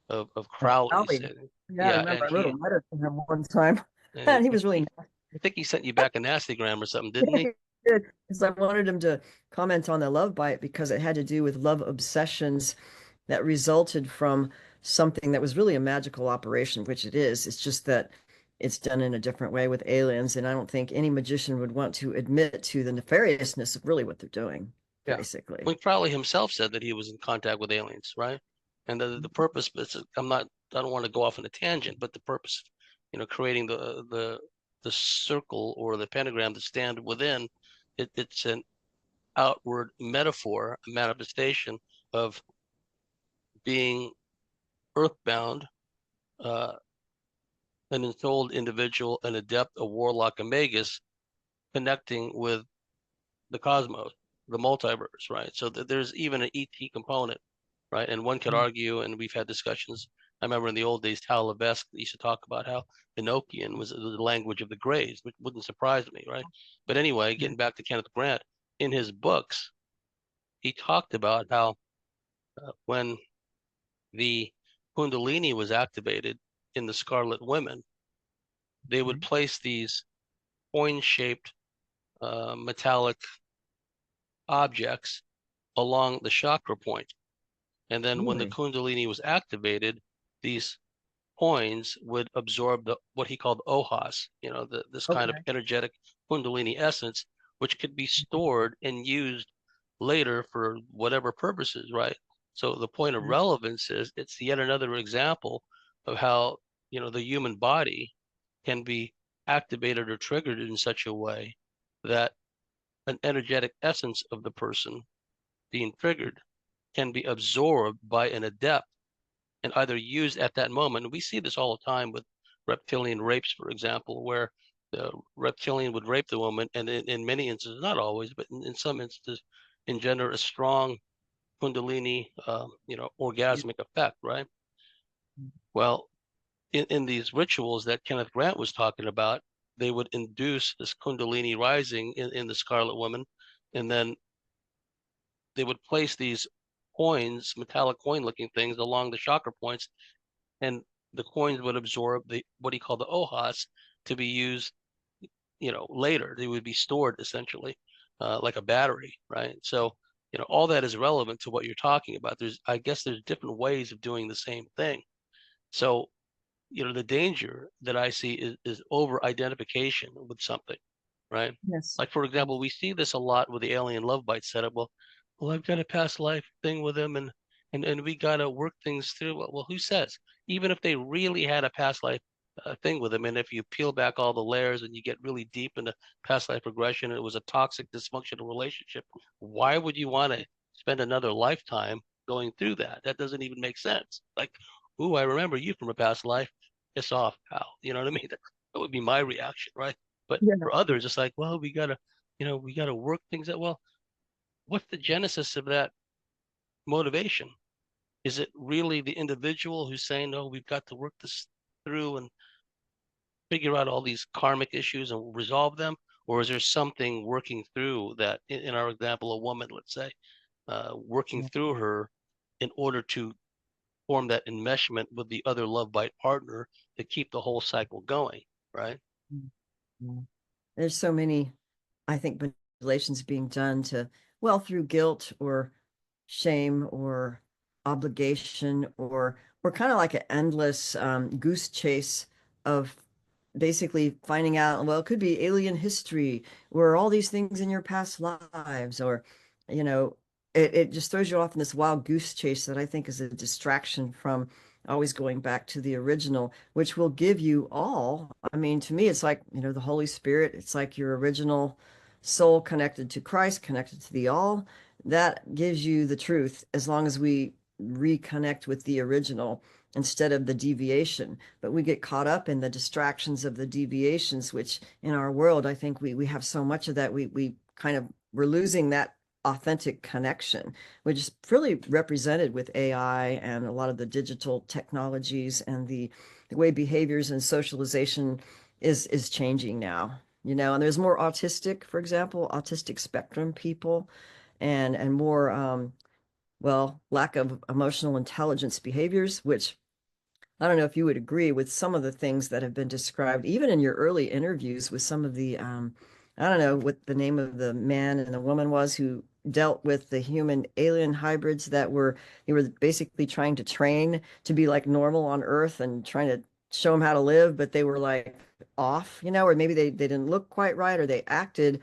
of Crowley's. Crowley. Yeah, I Yeah, remember and I wrote a letter to him one time. And he was really nice. I think he sent you back a nastygram or something, didn't he? Because I wanted him to comment on the love bite because it had to do with love obsessions that resulted from something that was really a magical operation, which it is. It's just that it's done in a different way with aliens. And I don't think any magician would want to admit to the nefariousness of really what they're doing, Yeah. basically. When Crowley himself said that he was in contact with aliens, right? And the purpose, I don't want to go off on a tangent, but the purpose, creating the circle or the pentagram to stand within, it's an outward metaphor, a manifestation of being earthbound, uh, an ensouled individual, an adept, a warlock, a magus, connecting with the cosmos, the multiverse, right? So there's even an ET component, right? And one could argue, and we've had discussions. I remember in the old days, Tal Levesque used to talk about how Enochian was the language of the Greys, which wouldn't surprise me, right? But anyway, getting back to Kenneth Grant, in his books, he talked about how when the Kundalini was activated in the Scarlet Women, they would place these coin-shaped metallic objects along the chakra point. And then when the Really? Kundalini was activated, these coins would absorb what he called ohas, this kind of Okay. energetic Kundalini essence, which could be stored and used later for whatever purposes, right? So the point of relevance is it's yet another example of how, the human body can be activated or triggered in such a way that an energetic essence of the person being triggered can be absorbed by an adept and either used at that moment. And we see this all the time with reptilian rapes, for example, where the reptilian would rape the woman and in many instances, not always, but in some instances, engender a strong Kundalini, orgasmic effect, right? Well, in these rituals that Kenneth Grant was talking about, they would induce this Kundalini rising in the Scarlet Woman, and then they would place these coins, metallic coin-looking things, along the chakra points, and the coins would absorb what he called the ohas to be used, later. They would be stored essentially, like a battery, right? So, all that is relevant to what you're talking about. I guess there's different ways of doing the same thing. So, the danger that I see is over identification with something, right? Yes. Like, for example, we see this a lot with the alien love bite setup. Well, I've got a past life thing with him, and we got to work things through. Well, who says? Even if they really had a past life thing with him, and if you peel back all the layers and you get really deep into past life regression, and it was a toxic, dysfunctional relationship, why would you want to spend another lifetime going through that? That doesn't even make sense. Like, ooh, I remember you from a past life. Piss off, pal. You know what I mean? That would be my reaction, right? But Yeah. for others, it's like, well, we gotta work things out. Well, what's the genesis of that motivation? Is it really the individual who's saying, no, we've got to work this through and figure out all these karmic issues and resolve them? Or is there something working through that, in our example, a woman, let's say, working through her in order to form that enmeshment with the other love bite partner to keep the whole cycle going, right? Yeah. There's so many, I think, manipulations being done to, well, through guilt or shame or obligation or kind of like an endless goose chase of basically finding out, well, it could be alien history or all these things in your past lives, or, you know, it just throws you off in this wild goose chase that I think is a distraction from always going back to the original, which will give you all. I mean, to me, it's like, the Holy Spirit, it's like your original soul connected to Christ, connected to the all. That gives you the truth as long as we reconnect with the original instead of the deviation. But we get caught up in the distractions of the deviations, which in our world, I think we have so much of that. We kind of, we're losing that authentic connection, which is really represented with AI and a lot of the digital technologies and the the way behaviors and socialization is changing now, you know, and there's more autistic, for example, autistic spectrum people, and more well, lack of emotional intelligence behaviors, which I don't know if you would agree with some of the things that have been described, even in your early interviews with some of the, I don't know what the name of the man and the woman was who dealt with the human alien hybrids that they were basically trying to train to be like normal on Earth and trying to show them how to live, but they were like off, you know, or maybe they didn't look quite right, or they acted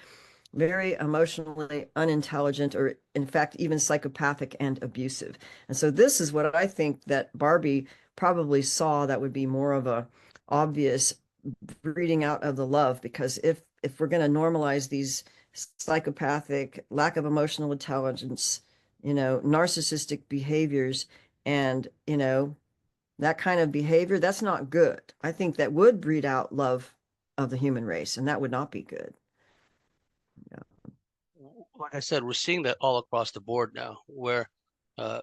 very emotionally unintelligent, or in fact, even psychopathic and abusive. And so this is what I think that Barbie probably saw that would be more of a obvious breeding out of the love, because if we're going to normalize these psychopathic, lack of emotional intelligence, you know, narcissistic behaviors, and, you know, that kind of behavior, that's not good. I think that would breed out love of the human race, and that would not be good. Yeah. Like I said, we're seeing that all across the board now, where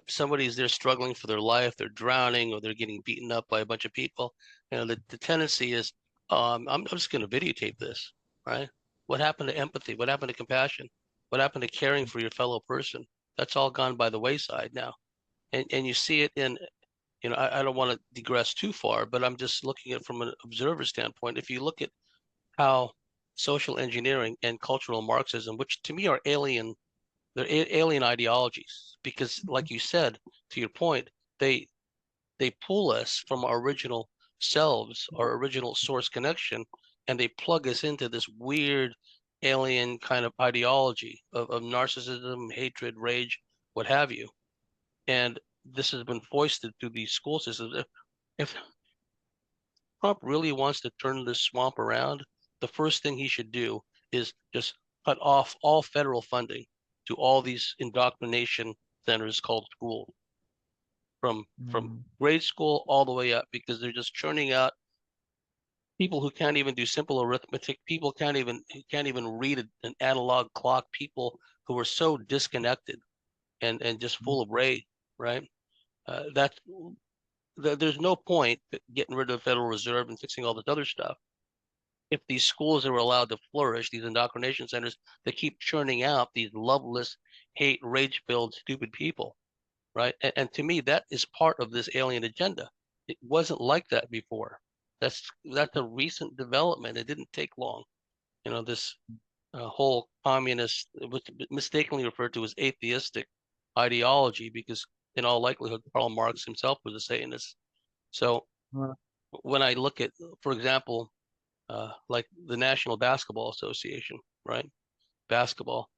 somebody's there struggling for their life, they're drowning, or they're getting beaten up by a bunch of people. You know, the tendency is, I'm just going to videotape this, right? What happened to empathy? What happened to compassion? What happened to caring for your fellow person? That's all gone by the wayside now. And you see it in, you know, I don't want to digress too far, but I'm just looking at it from an observer standpoint. If you look at how social engineering and cultural Marxism, which to me are alien, they're alien ideologies, because like you said, to your point, they they pull us from our original selves, our original source connection, and they plug us into this weird alien kind of ideology of narcissism, hatred, rage, what have you. And this has been foisted through these school systems. If Trump really wants to turn this swamp around, the first thing he should do is just cut off all federal funding to all these indoctrination centers called schools, from Mm. grade school all the way up, because they're just churning out people who can't even do simple arithmetic, people can't even read an analog clock, people who are so disconnected and just full of rage, right? That's there's no point getting rid of the Federal Reserve and fixing all this other stuff if these schools are allowed to flourish, these indoctrination centers that keep churning out these loveless, hate, rage-filled, stupid people, right? And to me, that is part of this alien agenda. It wasn't like that before. That's a recent development. It didn't take long. You know, this whole communist, it was mistakenly referred to as atheistic ideology, because in all likelihood, Karl Marx himself was a Satanist. So Well, when I look at, for example, like the National Basketball Association, right? Basketball.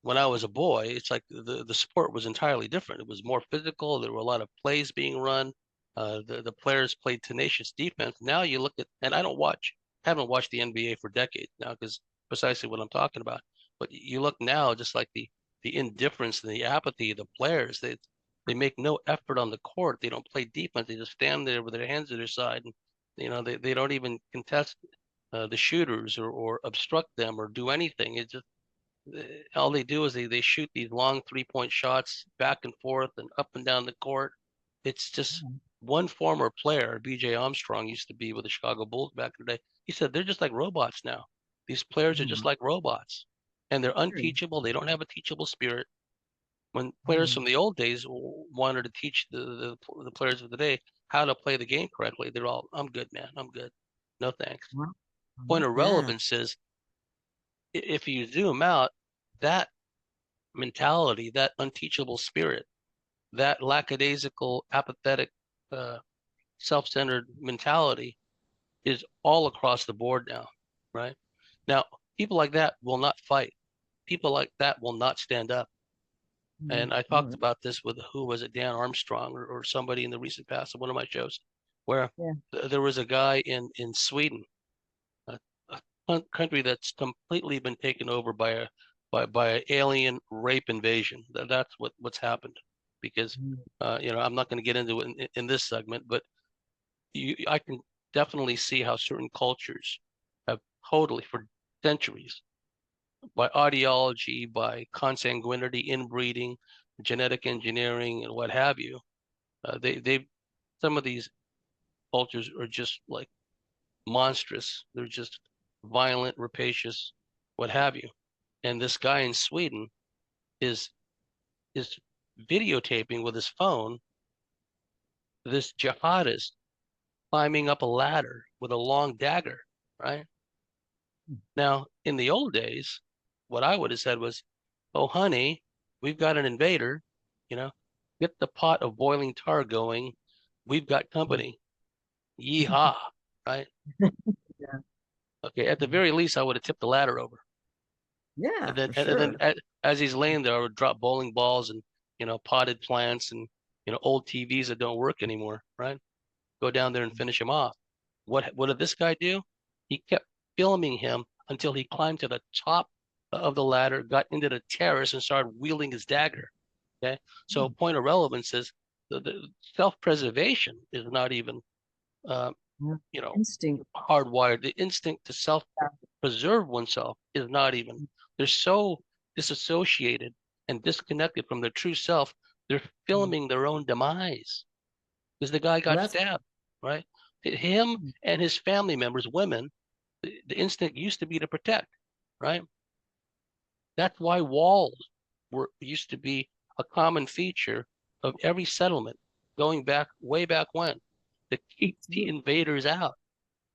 When I was a boy, it's like the sport was entirely different. It was more physical. There were a lot of plays being run. The players played tenacious defense. Now you look at, and I don't watch, haven't watched the NBA for decades now, because precisely what I'm talking about. But you look now, just like the indifference and the apathy of the players. They make no effort on the court. They don't play defense. They just stand there with their hands at their side, and you know they don't even contest the shooters, or obstruct them or do anything. It just all they do is they shoot these long 3-point shots back and forth and up and down the court. It's just one former player, BJ Armstrong, used to be with the Chicago Bulls back in the day. He said they're just like robots now. These players are just like robots, and they're unteachable. They don't have a teachable spirit. When players from the old days wanted to teach the players of the day how to play the game correctly, they're all, I'm good, man. I'm good. No thanks. well, I Point like of that. relevance is, if you zoom out, that mentality, that unteachable spirit, that lackadaisical, apathetic, uh, self-centered mentality is all across the board now, right? Now, people like that will not fight. People like that will not stand up. Mm. And I Oh, talked about this with, who was it, Dan Armstrong, or somebody in the recent past of one of my shows, where yeah. there was a guy in Sweden, a, a country that's completely been taken over by by an alien rape invasion. That's what's happened. Because Mm. you know, I'm not going to get into it in this segment, but I can definitely see how certain cultures have totally, for centuries, by ideology, by consanguinity, inbreeding, genetic engineering, and what have you, they some of these cultures are just like monstrous. They're just violent, rapacious, what have you. And this guy in Sweden is is videotaping with his phone this jihadist climbing up a ladder with a long dagger, right? Now, in the old days, what I would have said was, "Oh, honey, we've got an invader, you know, get the pot of boiling tar going. We've got company. Yeehaw," right? Yeah. Okay, at the very least, I would have tipped the ladder over. Yeah, And then for and then sure. as he's laying there, I would drop bowling balls and potted plants and old TVs that don't work anymore, right? Go down there and finish him off. What did this guy do? He kept filming him until he climbed to the top of the ladder, got into the terrace, and started wielding his dagger. Okay, so point of relevance is the self-preservation is not even uh, Yeah. you know Instinct. hardwired. The instinct to self-preserve oneself is not even. They're so disassociated and disconnected from their true self. They're Yeah. filming their own demise because the guy Well, got stabbed, right? Him and his family members, women, the instinct used to be to protect, right? That's why walls were used to be a common feature of every settlement going back way back when to keep the invaders out.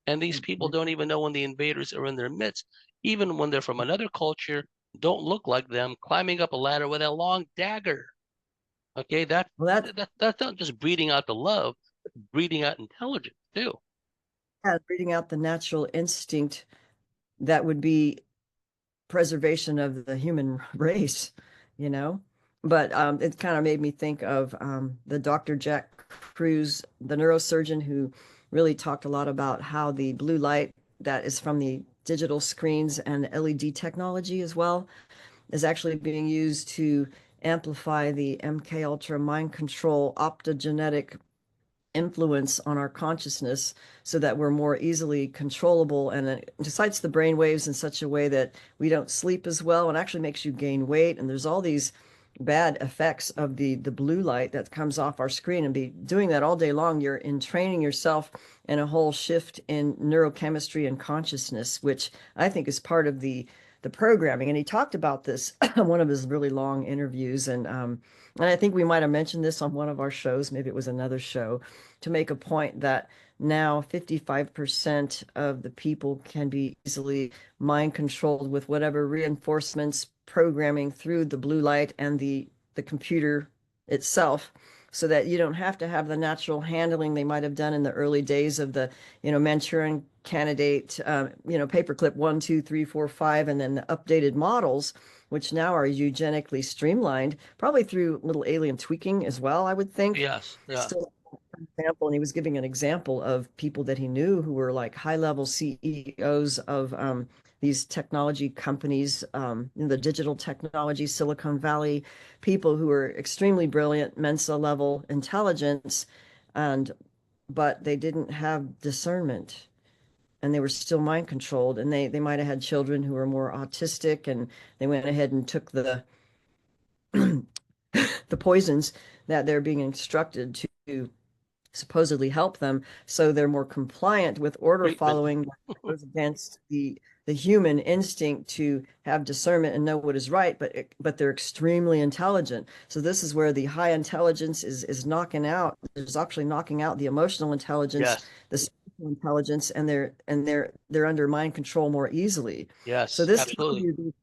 And these people don't even know when the invaders are in their midst, even when they're from another culture, don't look like them, climbing up a ladder with a long dagger. Okay, well, that's that's not just breeding out the love, it's breeding out intelligence too. yeah, reading out the natural instinct that would be preservation of the human race, you know? But it kind of made me think of the Dr. Jack Cruz, the neurosurgeon who really talked a lot about how the blue light that is from the digital screens and LED technology as well is actually being used to amplify the MK Ultra mind control optogenetic influence on our consciousness so that we're more easily controllable, and it decides the brain waves in such a way that we don't sleep as well and actually makes you gain weight. And there's all these bad effects of the blue light that comes off our screen, and be doing that all day long, you're in training yourself in a whole shift in neurochemistry and consciousness, which I think is part of the programming. And he talked about this in one of his really long interviews, and I think we might have mentioned this on one of our shows, maybe it was another show, to make a point that now 55% of the people can be easily mind controlled with whatever reinforcements programming through the blue light and the computer itself, so that you don't have to have the natural handling they might have done in the early days of the Manchurian candidate, paperclip 1, 2, 3, 4, 5, and then the updated models, which now are eugenically streamlined, probably through little alien tweaking as well, I would think. Yes, yeah. Still, example, and he was giving an example of people that he knew who were like high-level CEOs of these technology companies, the digital technology, Silicon Valley, people who were extremely brilliant, Mensa level intelligence, and but they didn't have discernment, and they were still mind controlled, and they might have had children who were more autistic, and they went ahead and took the the poisons that they're being instructed to supposedly help them, so they're more compliant with order Treatment. following that goes against the human instinct to have discernment and know what is right, but they're extremely intelligent. So this is where the high intelligence is knocking out, is actually knocking out the emotional intelligence, Yes, the spiritual intelligence, and they're under mind control more easily. So yes, this tells absolutely. you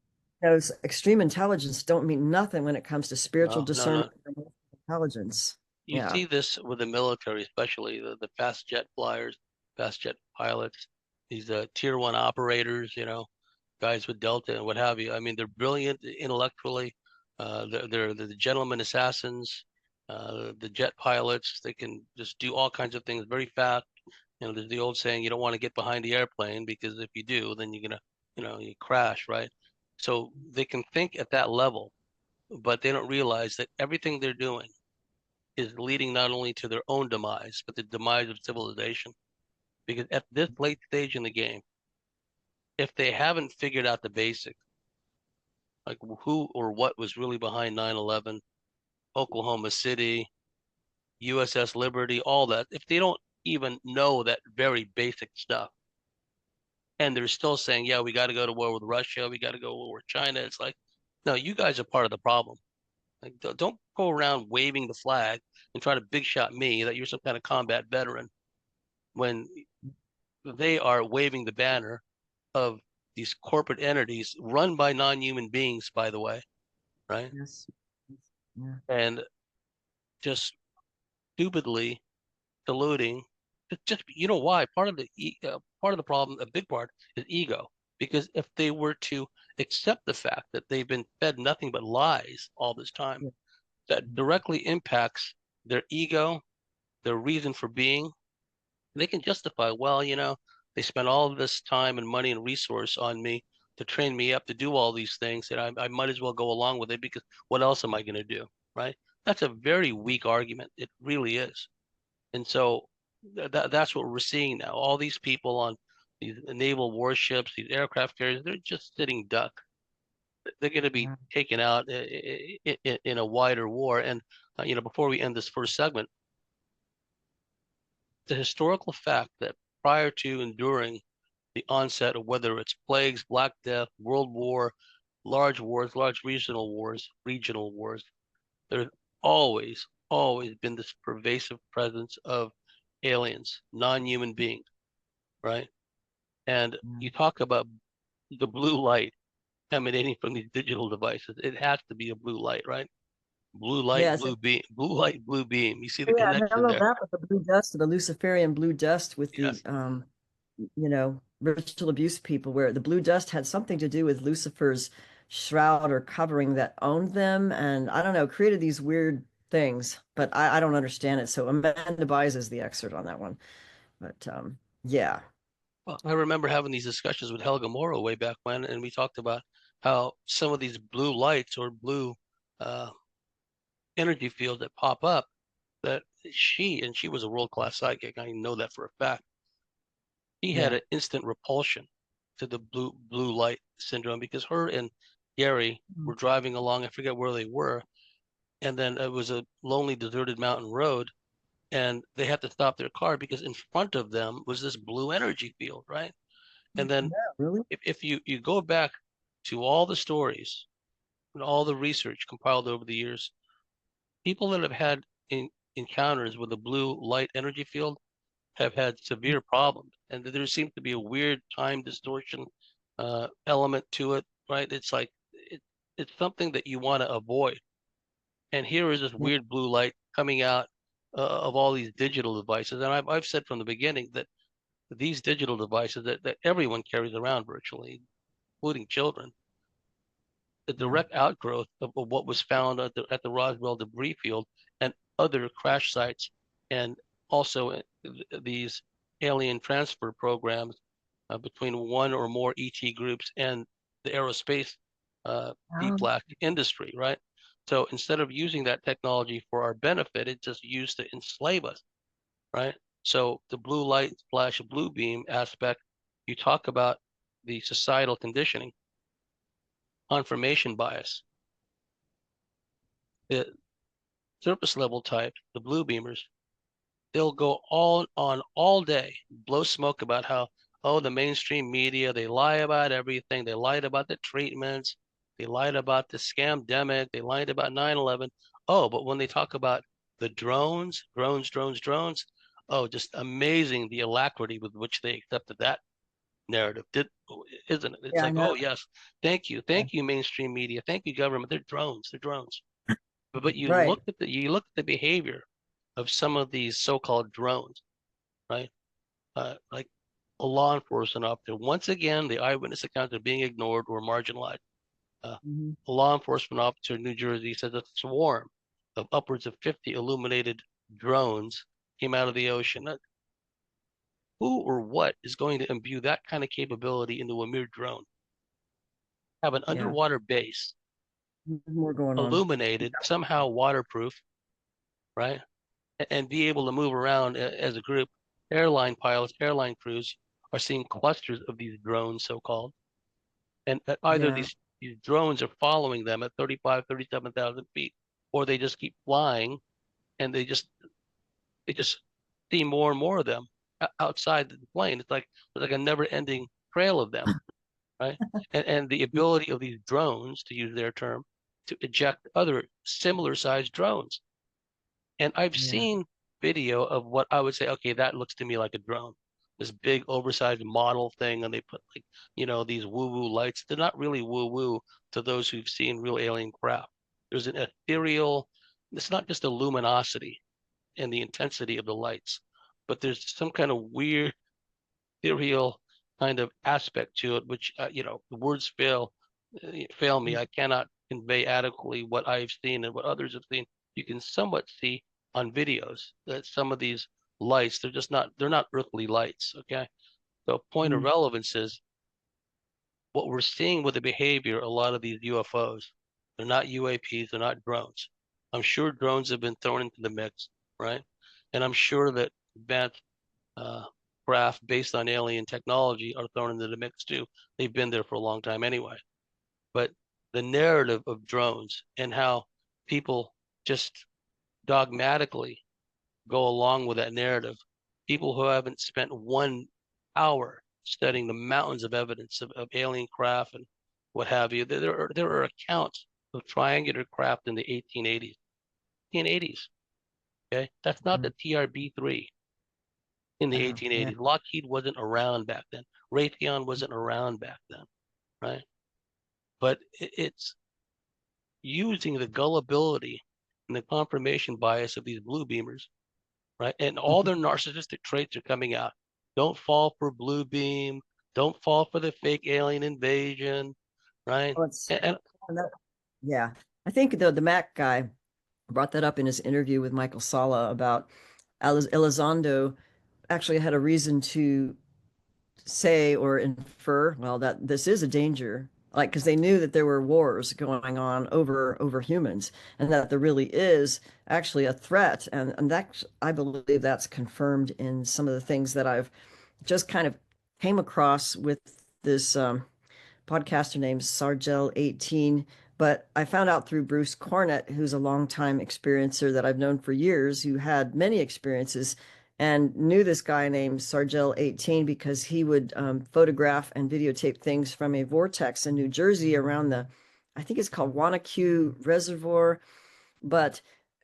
those extreme intelligence don't mean nothing when it comes to spiritual No, no, no. discernment and emotional intelligence. You Yeah. see this with the military, especially the fast jet flyers, fast jet pilots, these tier one operators, guys with Delta and what have you. I mean, they're brilliant intellectually. They're the gentleman assassins, the jet pilots. They can just do all kinds of things very fast. There's the old saying, you don't want to get behind the airplane because if you do, then you're gonna, you crash, right? So they can think at that level, but they don't realize that everything they're doing is leading not only to their own demise, but the demise of civilization. Because at this late stage in the game, if they haven't figured out the basics, like who or what was really behind 9/11, Oklahoma City, USS Liberty, all that, if they don't even know that very basic stuff. And they're still saying, yeah, we got to go to war with Russia. We got to go to war with China. It's like, no, you guys are part of the problem. Like, don't go around waving the flag and try to big shot me that you're some kind of combat veteran when they are waving the banner of these corporate entities run by non-human beings, by the way, right? Yes. Yeah. And just stupidly diluting. Just you know why? Part of the problem, a big part, is ego. Because if they were to accept the fact that they've been fed nothing but lies all this time, Yeah. that directly impacts their ego, their reason for being, they can justify, well, they spent all of this time and money and resource on me to train me up to do all these things, and I might as well go along with it because what else am I going to do, right? That's a very weak argument. It really is. And so that's what we're seeing now. All these people on these naval warships, these aircraft carriers, they're just sitting duck. They're going to be Yeah. taken out in a wider war. And before we end this first segment, the historical fact that prior to and during the onset of whether it's plagues, Black Death, World War, large wars, large regional wars, there's always been this pervasive presence of aliens, non-human beings, right? And Yeah. you talk about the blue light emanating from these digital devices. It has to be a blue light, right? Blue light, Yes. blue beam, blue light, blue beam. You see the Yeah, none connection of there? that with the blue dust, the Luciferian blue dust with the Yes. ritual abuse people, where the blue dust had something to do with Lucifer's shroud or covering that owned them, and I don't know, created these weird things, but I don't understand it. So Amanda Byes is the expert on that one. But yeah, Well, I remember having these discussions with Helga Morrow way back when, and we talked about how some of these blue lights or blue uh, energy fields that pop up, that she was a world-class psychic. I know that for a fact. She had yeah. an instant repulsion to the blue light syndrome because her and Gary Mm. were driving along. I forget where they were, and then it was a lonely, deserted mountain road, and they had to stop their car because in front of them was this blue energy field, right? And then Yeah, really? if you go back to all the stories and all the research compiled over the years, people that have had encounters with a blue light energy field have had severe problems, and there seems to be a weird time distortion element to it, right? It's like it's something that you want to avoid. And here is this Yeah. weird blue light coming out of all these digital devices. And I've said from the beginning that these digital devices that everyone carries around virtually, including children, the Yeah. direct outgrowth of what was found at the Roswell debris field and other crash sites, and also these alien transfer programs between one or more ET groups and the aerospace deep Um, black industry, right? So instead of using that technology for our benefit, it's just used to enslave us, right? So the blue light flash blue beam aspect, you talk about the societal conditioning, confirmation bias, the surface level type, the blue beamers, they'll go on all day, blow smoke about how, oh, the mainstream media, they lie about everything. They lied about the treatments. They lied about the scamdemic. They lied about 9/11. Oh, but when they talk about the drones, oh, just amazing the alacrity with which they accepted that narrative, isn't it? It's yeah, I like, know. oh, yes, thank you, mainstream media. Thank you, government. They're drones. But Right. you look at the behavior of some of these so-called drones, right? Like a law enforcement officer. Once again, the eyewitness accounts are being ignored or marginalized. Uh, Mhm. a law enforcement officer in New Jersey says a swarm of upwards of 50 illuminated drones came out of the ocean. Who or what is going to imbue that kind of capability into a mere drone? Have an Yeah. underwater base, There's more going on. illuminated, somehow waterproof, right? And be able to move around as a group. Airline pilots, airline crews are seeing clusters of these drones, so-called, and either Yeah. these drones are following them at 35, 37,000 feet, or they just keep flying and they just see more and more of them outside the plane. It's like a never-ending trail of them, right? And the ability of these drones, to use their term, to eject other similar sized drones. And I've Yeah. seen video of what I would say, okay, that looks to me like a drone. This big oversized model thing, and they put like, these woo-woo lights. They're not really woo-woo to those who've seen real alien craft. There's an ethereal, it's not just the luminosity and the intensity of the lights, but there's some kind of weird ethereal kind of aspect to it, which the words fail me. I cannot convey adequately what I've seen and what others have seen. You can somewhat see on videos that some of these lights, they're not earthly lights. Okay, so point of Mm. relevance is what we're seeing with the behavior. A lot of these UFOs, they're not UAPs, they're not drones. I'm sure drones have been thrown into the mix, right? And I'm sure that advanced uh, craft based on alien technology are thrown into the mix too. They've been there for a long time anyway. But the narrative of drones and how people just dogmatically go along with that narrative, people who haven't spent 1 hour studying the mountains of evidence of alien craft and what have you. There are accounts of triangular craft in the 1880s. 1880s. Okay, that's not the TRB-3 in the Oh, yeah. 1880s. Lockheed wasn't around back then. Raytheon wasn't around back then, right? But it's using the gullibility and the confirmation bias of these blue beamers, right? And all their narcissistic traits are coming out. Don't fall for blue beam. Don't fall for the fake alien invasion, right? Well, it's And yeah. I think the Mac guy brought that up in his interview with Michael Sala about Elizondo actually had a reason to say or infer, well, that this is a danger, like because they knew that there were wars going on over humans, and that there really is actually a threat, and that I believe that's confirmed in some of the things that I've just kind of came across with this podcaster named Sargel18. But I found out through Bruce Cornett, who's a longtime experiencer that I've known for years, who had many experiences and knew this guy named Sargel18 because he would photograph and videotape things from a vortex in New Jersey around I think it's called Wanacue Reservoir, but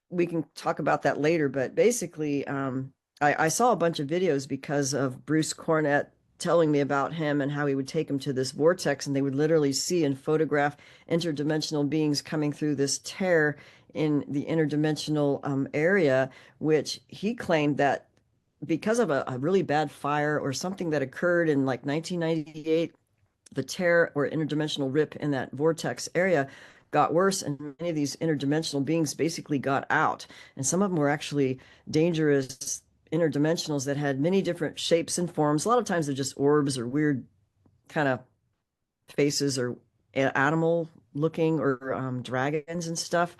we can talk about that later. But basically, I saw a bunch of videos because of Bruce Cornett telling me about him and how he would take him to this vortex, and they would literally see and photograph interdimensional beings coming through this tear in the interdimensional area, which he claimed that because of a really bad fire or something that occurred in like 1998, the tear or interdimensional rip in that vortex area got worse, and many of these interdimensional beings basically got out. And some of them were actually dangerous interdimensionals that had many different shapes and forms. A lot of times they're just orbs or weird kind of faces or animal looking or dragons and stuff.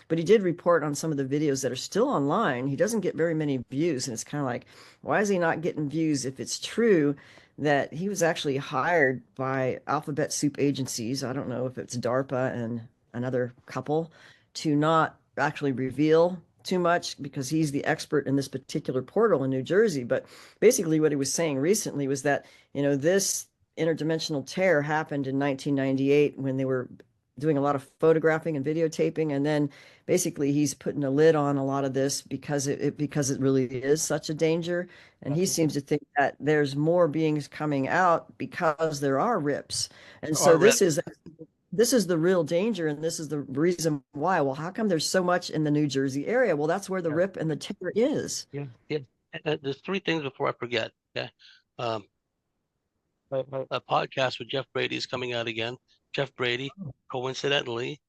But he did report on some of the videos that are still online. He doesn't get very many views, and it's kind of like, why is he not getting views if it's true that he was actually hired by alphabet soup agencies? I don't know if it's DARPA and another couple to not actually reveal too much because he's the expert in this particular portal in New Jersey. But basically, what he was saying recently was that, this interdimensional tear happened in 1998 when they were doing a lot of photographing and videotaping, and then basically he's putting a lid on a lot of this because it really is such a danger, and he seems to think that there's more beings coming out because there are rips, and there so are this is the real danger, and this is the reason why. Well, how come there's so much in the New Jersey area? Well, that's where the yeah, rip and the tear is. yeah, yeah. There's three things before I forget. Okay, um, a podcast with Jeff Brady is coming out again. Jeff Brady, coincidentally,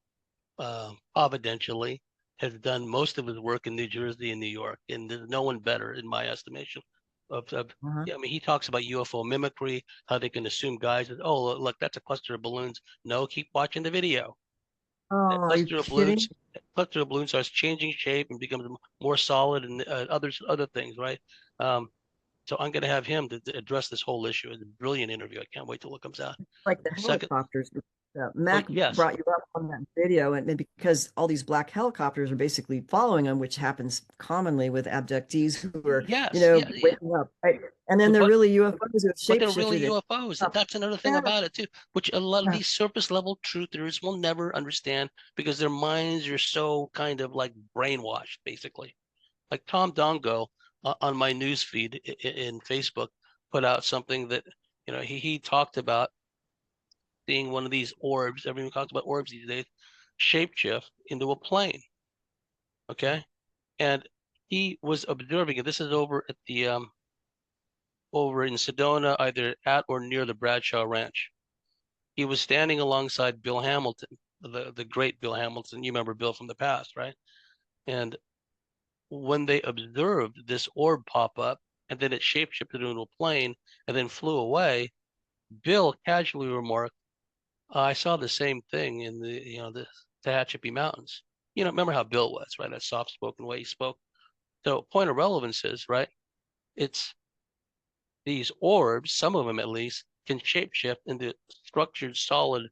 providentially, has done most of his work in New Jersey and New York, and there's no one better, in my estimation. Uh-huh. Yeah, I mean, he talks about UFO mimicry, how they can assume guys, oh, look, that's a cluster of balloons. No, keep watching the video. That Oh, are you kidding? cluster of balloons starts changing shape and becomes more solid, and other things, right? Um, so I'm going to have him to address this whole issue. It's a brilliant interview. I can't wait till it comes out. Like the Second, helicopters. Oh, Mac yes. brought you up on that video, and because all these black helicopters are basically following them, which happens commonly with abductees who are, Yes. Yeah. Yeah. waking up, right? And then they're But really UFOs who have but they're really shapeshifted it. UFOs. Oh, That's another thing yeah, about it too, which a lot of yeah, these surface level truthers will never understand because their minds are so kind of like brainwashed, basically. Like Tom Dongo on my news feed in Facebook put out something that he talked about seeing one of these orbs. Everyone talks about orbs these days, shapeshift into a plane. Okay, and he was observing it. This is over at the over in Sedona, either at or near the Bradshaw Ranch. He was standing alongside Bill Hamilton, the great Bill Hamilton. You remember Bill from the past, right? And when they observed this orb pop up and then it shapeshifted into a plane and then flew away, Bill casually remarked, I saw the same thing in the Tehachapi Mountains. Remember how Bill was, right? That soft spoken way he spoke. So point of relevance is, right? It's these orbs, some of them at least, can shapeshift into structured, solid,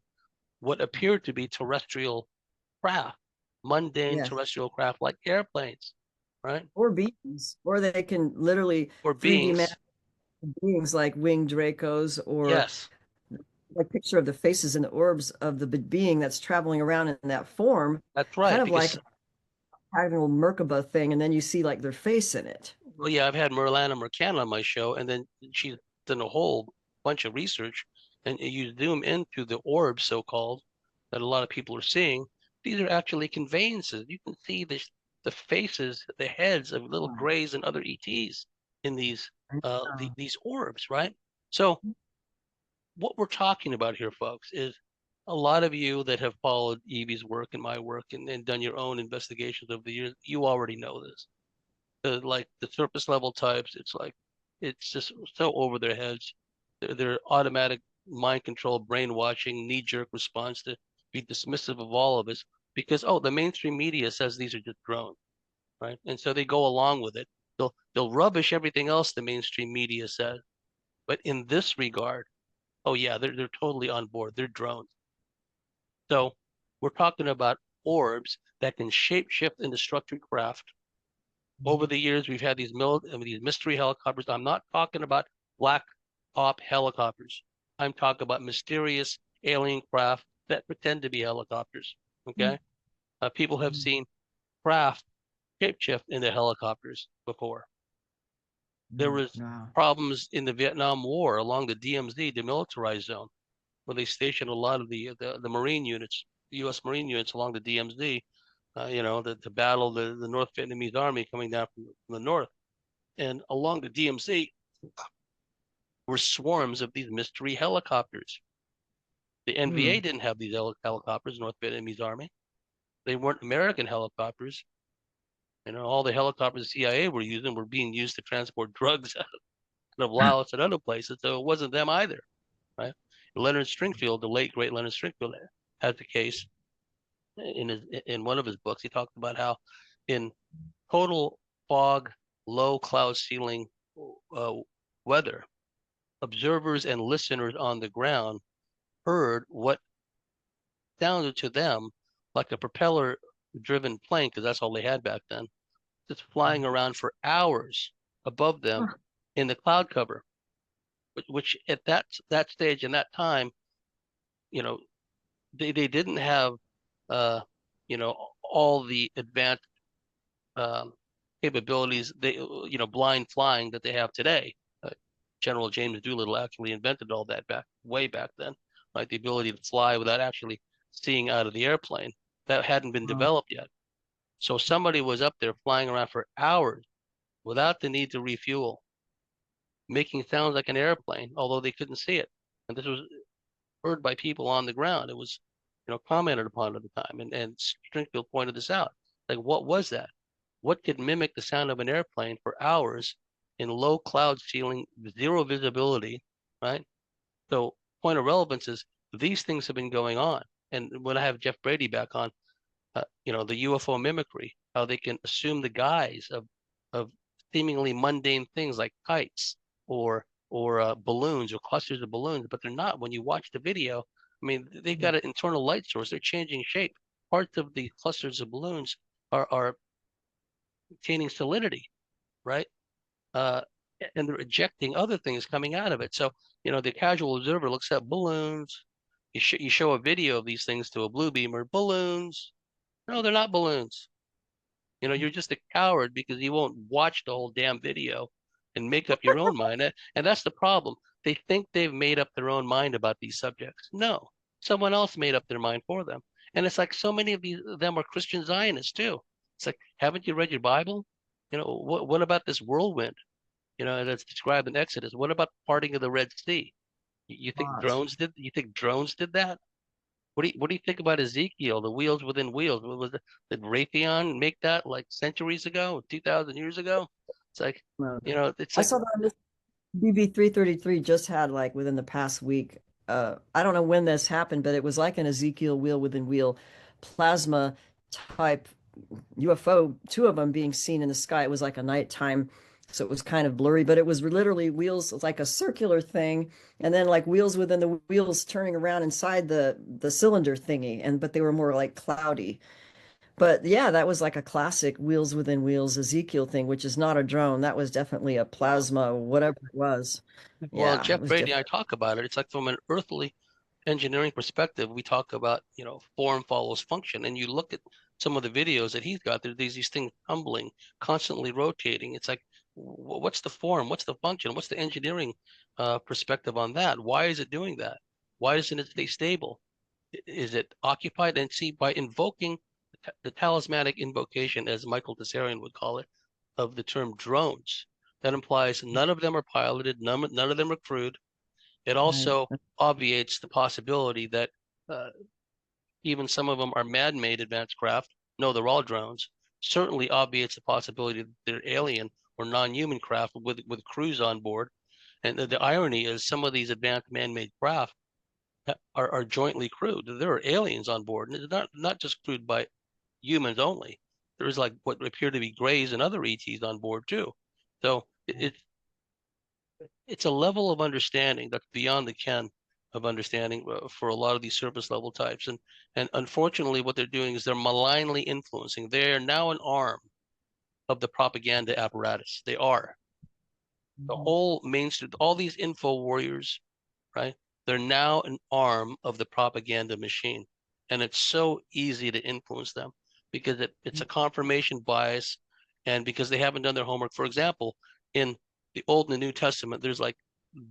what appear to be terrestrial craft, mundane yes. terrestrial craft like airplanes, right? Or beings, or they can literally Or 3D beings. beings like winged Dracos, or Yes, like picture of the faces and the orbs of the being that's traveling around in that form, that's kind right. of like Because a octagonal Merkaba thing, and then you see like their face in it. well, yeah, I've had Merlana Mercan on my show, and then she's done a whole bunch of research, and you zoom into the orbs, so-called, that a lot of people are seeing. These are actually conveyances. You can see the faces, the heads of little Wow. grays and other ETs in Uh, these orbs, right? So what we're talking about here, folks, is a lot of you that have followed Evie's work and my work and done your own investigations over the years, you already know this. Like the surface level types, it's just so over their heads. Their automatic mind control, brainwashing, knee-jerk response to be dismissive of all of us because the mainstream media says these are just drones, right? And so they go along with it. They'll rubbish everything else the mainstream media says, but in this regard, oh yeah, they're totally on board. They're drones. So we're talking about orbs that can shapeshift into structured craft. Over the years, we've had these mystery helicopters. I'm not talking about black op helicopters. I'm talking about mysterious alien craft that pretend to be helicopters. Okay, people have seen craft shapeshift into helicopters before. There was wow. problems in the Vietnam War along the DMZ, demilitarized zone, where they stationed a lot of the Marine units, the U.S. Marine units along the DMZ, to battle the North Vietnamese army coming down from the north. And along the DMZ were swarms of these mystery helicopters. The NVA Hmm. didn't have these helicopters, North Vietnamese army. They weren't American helicopters. All the helicopters the CIA were using were being used to transport drugs out of Laos and other places. So it wasn't them either, right? Leonard Stringfield, the late great Leonard Stringfield, had the case in one of his books. He talked about how in total fog, low cloud ceiling uh, weather, observers and listeners on the ground heard what sounded to them like a propeller driven plane, because that's all they had back then, just flying around for hours above them in the cloud cover, which at that stage and that time, you know, they didn't have all the advanced um, capabilities, blind flying that they have today. General James Doolittle actually invented all that way back then, right? The ability to fly without actually seeing out of the airplane. That hadn't been Wow. developed yet. So somebody was up there flying around for hours without the need to refuel, making sounds like an airplane, although they couldn't see it. And this was heard by people on the ground. It was, commented upon at the time. And Stringfield pointed this out. Like, what was that? What could mimic the sound of an airplane for hours in low cloud ceiling, zero visibility, right? So point of relevance is these things have been going on. And when I have Jeff Brady back on, the UFO mimicry, how they can assume the guise of seemingly mundane things like kites or balloons or clusters of balloons, but they're not. When you watch the video, I mean, they've got an internal light source. They're changing shape. Parts of the clusters of balloons are attaining solidity, right? Uh, and they're ejecting other things coming out of it. So, the casual observer looks at balloons. You show a video of these things to a blue beamer, balloons. No, they're not balloons. You're just a coward because you won't watch the whole damn video and make up your own mind. And that's the problem. They think they've made up their own mind about these subjects. No, someone else made up their mind for them. And it's like so many of them are Christian Zionists too. It's like, haven't you read your Bible? What about this whirlwind? That's described in Exodus. What about the parting of the Red Sea? You think Lots. drones did? You think drones did that? What do you think about Ezekiel, the wheels within wheels? What was it? Did Raytheon make that like centuries ago, 2,000 years ago? It's like, No. it's I like, saw that on this BB 333 just had like within the past week. I don't know when this happened, but it was like an Ezekiel wheel within wheel plasma type UFO, two of them being seen in the sky. It was like a nighttime, so it was kind of blurry, but it was literally wheels, like a circular thing, and then like wheels within the wheels turning around inside the cylinder thingy, but they were more like cloudy. But yeah, that was like a classic wheels within wheels Ezekiel thing, which is not a drone. That was definitely a well, plasma, whatever it was. well, Yeah, it Jeff was Brady and I different. talk about it. It's like from an earthly engineering perspective, we talk about, form follows function. And you look at some of the videos that he's got, there's these things tumbling, constantly rotating. It's like, what's the form? What's the function? What's the engineering perspective on that? Why is it doing that? Why doesn't it stay stable? Is it occupied? And see, by invoking the talismanic invocation, as Michael Tessarian would call it, of the term drones, that implies none of them are piloted, none of them are crewed. It Right. also obviates the possibility that uh, even some of them are man-made advanced craft. No, they're all drones. Certainly obviates the possibility that they're alien or non-human craft with crews on board. And the irony is some of these advanced man-made craft are jointly crewed. There are aliens on board, and it's not just crewed by humans only. There's like what appear to be Greys and other ETs on board too. So it's a level of understanding that's beyond the ken of understanding for a lot of these surface level types. And unfortunately, what they're doing is they're malignly influencing. They're now an arm of the propaganda apparatus. They are the Mhm. whole mainstream. All these info warriors, right? They're now an arm of the propaganda machine, and it's so easy to influence them because it's a confirmation bias, and because they haven't done their homework. For example, in the Old and the New Testament, there's like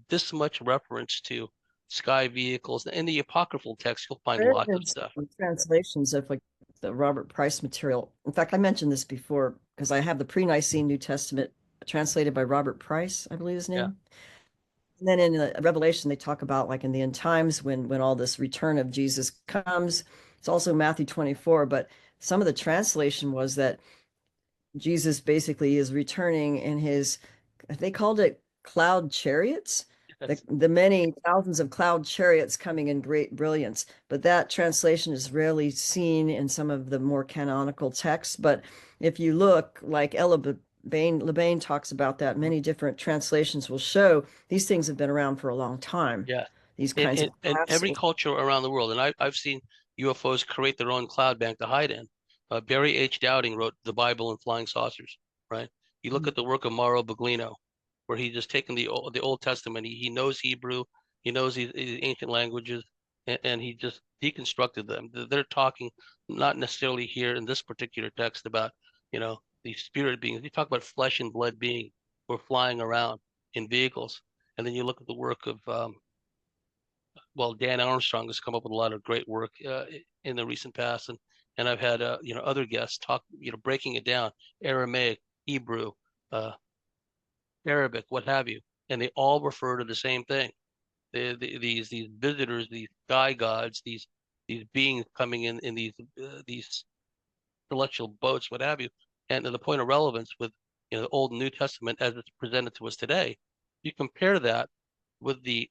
this much reference to sky vehicles. In the apocryphal text, you'll find There lots of is stuff. some translations of like the Robert Price material. In fact, I mentioned this before because I have the pre-Nicene New Testament translated by Robert Price, I believe his Yeah, name. And then in Revelation, they talk about like in the end times when all this return of Jesus comes. It's also Matthew 24, but some of the translation was that Jesus basically is returning in his, they called it cloud chariots, that's the many thousands of cloud chariots coming in great brilliance. But that translation is rarely seen in some of the more canonical texts. But if you look, like Ella Lebain talks about that, many different translations will show these things have been around for a long time. yeah. These In, kinds in, of in crafts. every culture around the world, and I've seen UFOs create their own cloud bank to hide in. Barry H. Dowding wrote The Bible and Flying Saucers, right? You look at the work of Mauro Buglino, where he just taken the Old Testament. He knows Hebrew, he knows these ancient languages, and he just deconstructed them. They're talking not necessarily here in this particular text about, these spirit beings. You talk about flesh and blood beings who are flying around in vehicles. And then you look at the work of well, Dan Armstrong has come up with a lot of great work in the recent past, and I've had other guests talk, breaking it down, Aramaic, Hebrew, uh, Arabic, what have you, and they all refer to the same thing. These visitors, these sky gods, these beings coming in these celestial boats, what have you, and to the point of relevance with the Old and New Testament as it's presented to us today. You compare that with the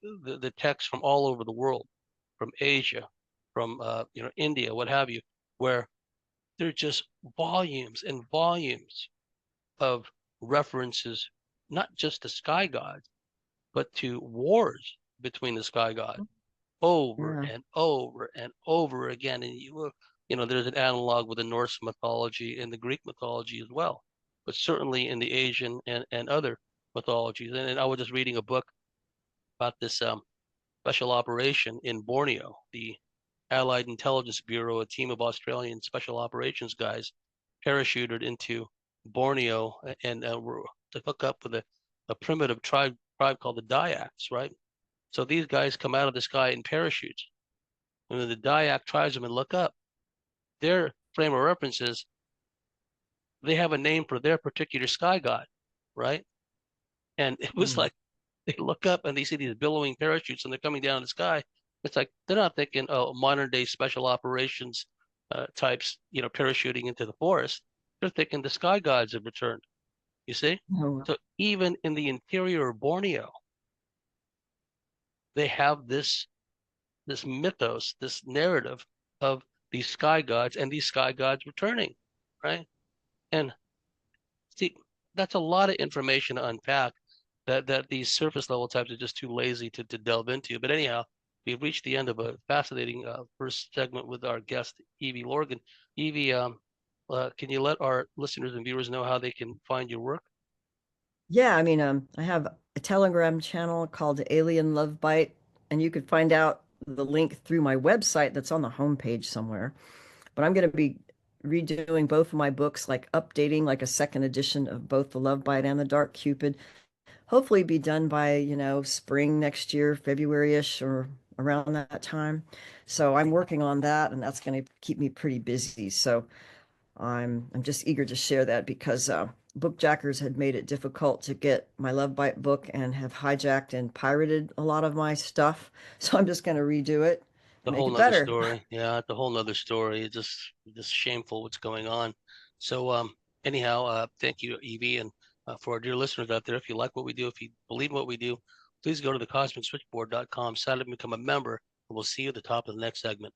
text from all over the world, from Asia, from India, what have you, where there are just volumes and volumes of references, not just to sky gods, but to wars between the sky gods. over Yeah. and over and over again. And there's an analog with the Norse mythology and the Greek mythology as well, but certainly in the Asian and other mythologies. And I was just reading a book about this special operation in Borneo. The Allied Intelligence Bureau, a team of Australian special operations guys, parachuted into Borneo and were to hook up with a primitive tribe called the Dayaks, right? So these guys come out of the sky in parachutes. And when the Dayak tribesmen look up, their frame of reference is they have a name for their particular sky god, right? And it was Mm. like they look up and they see these billowing parachutes and they're coming down in the sky. It's like they're not thinking, oh, modern day special operations types, parachuting into the forest. They're thinking the sky gods have returned. You see? Oh, So even in the interior of Borneo, they have this mythos, this narrative of these sky gods and these sky gods returning, right? And see, that's a lot of information to unpack that these surface level types are just too lazy to delve into. But anyhow, we've reached the end of a fascinating first segment with our guest, Eve Lorgen. Evie, can you let our listeners and viewers know how they can find your work? yeah. I mean, I have a Telegram channel called Alien Love Bite, and you could find out the link through my website that's on the homepage somewhere. But I'm going to be redoing both of my books, like updating like a second edition of both The Love Bite and The Dark Cupid. Hopefully be done by, spring next year, February-ish or around that time. So I'm working on that and that's going to keep me pretty busy. So I'm just eager to share that because bookjackers had made it difficult to get my Love Bite book and have hijacked and pirated a lot of my stuff. So I'm just going to redo it The and make whole it nother better. story. Yeah, it's a whole nother story. It's just shameful what's going on. So anyhow, thank you, Evie, and for our dear listeners out there, if you like what we do, if you believe in what we do, please go to the cosmicswitchboard.com, sign up and become a member, and we'll see you at the top of the next segment.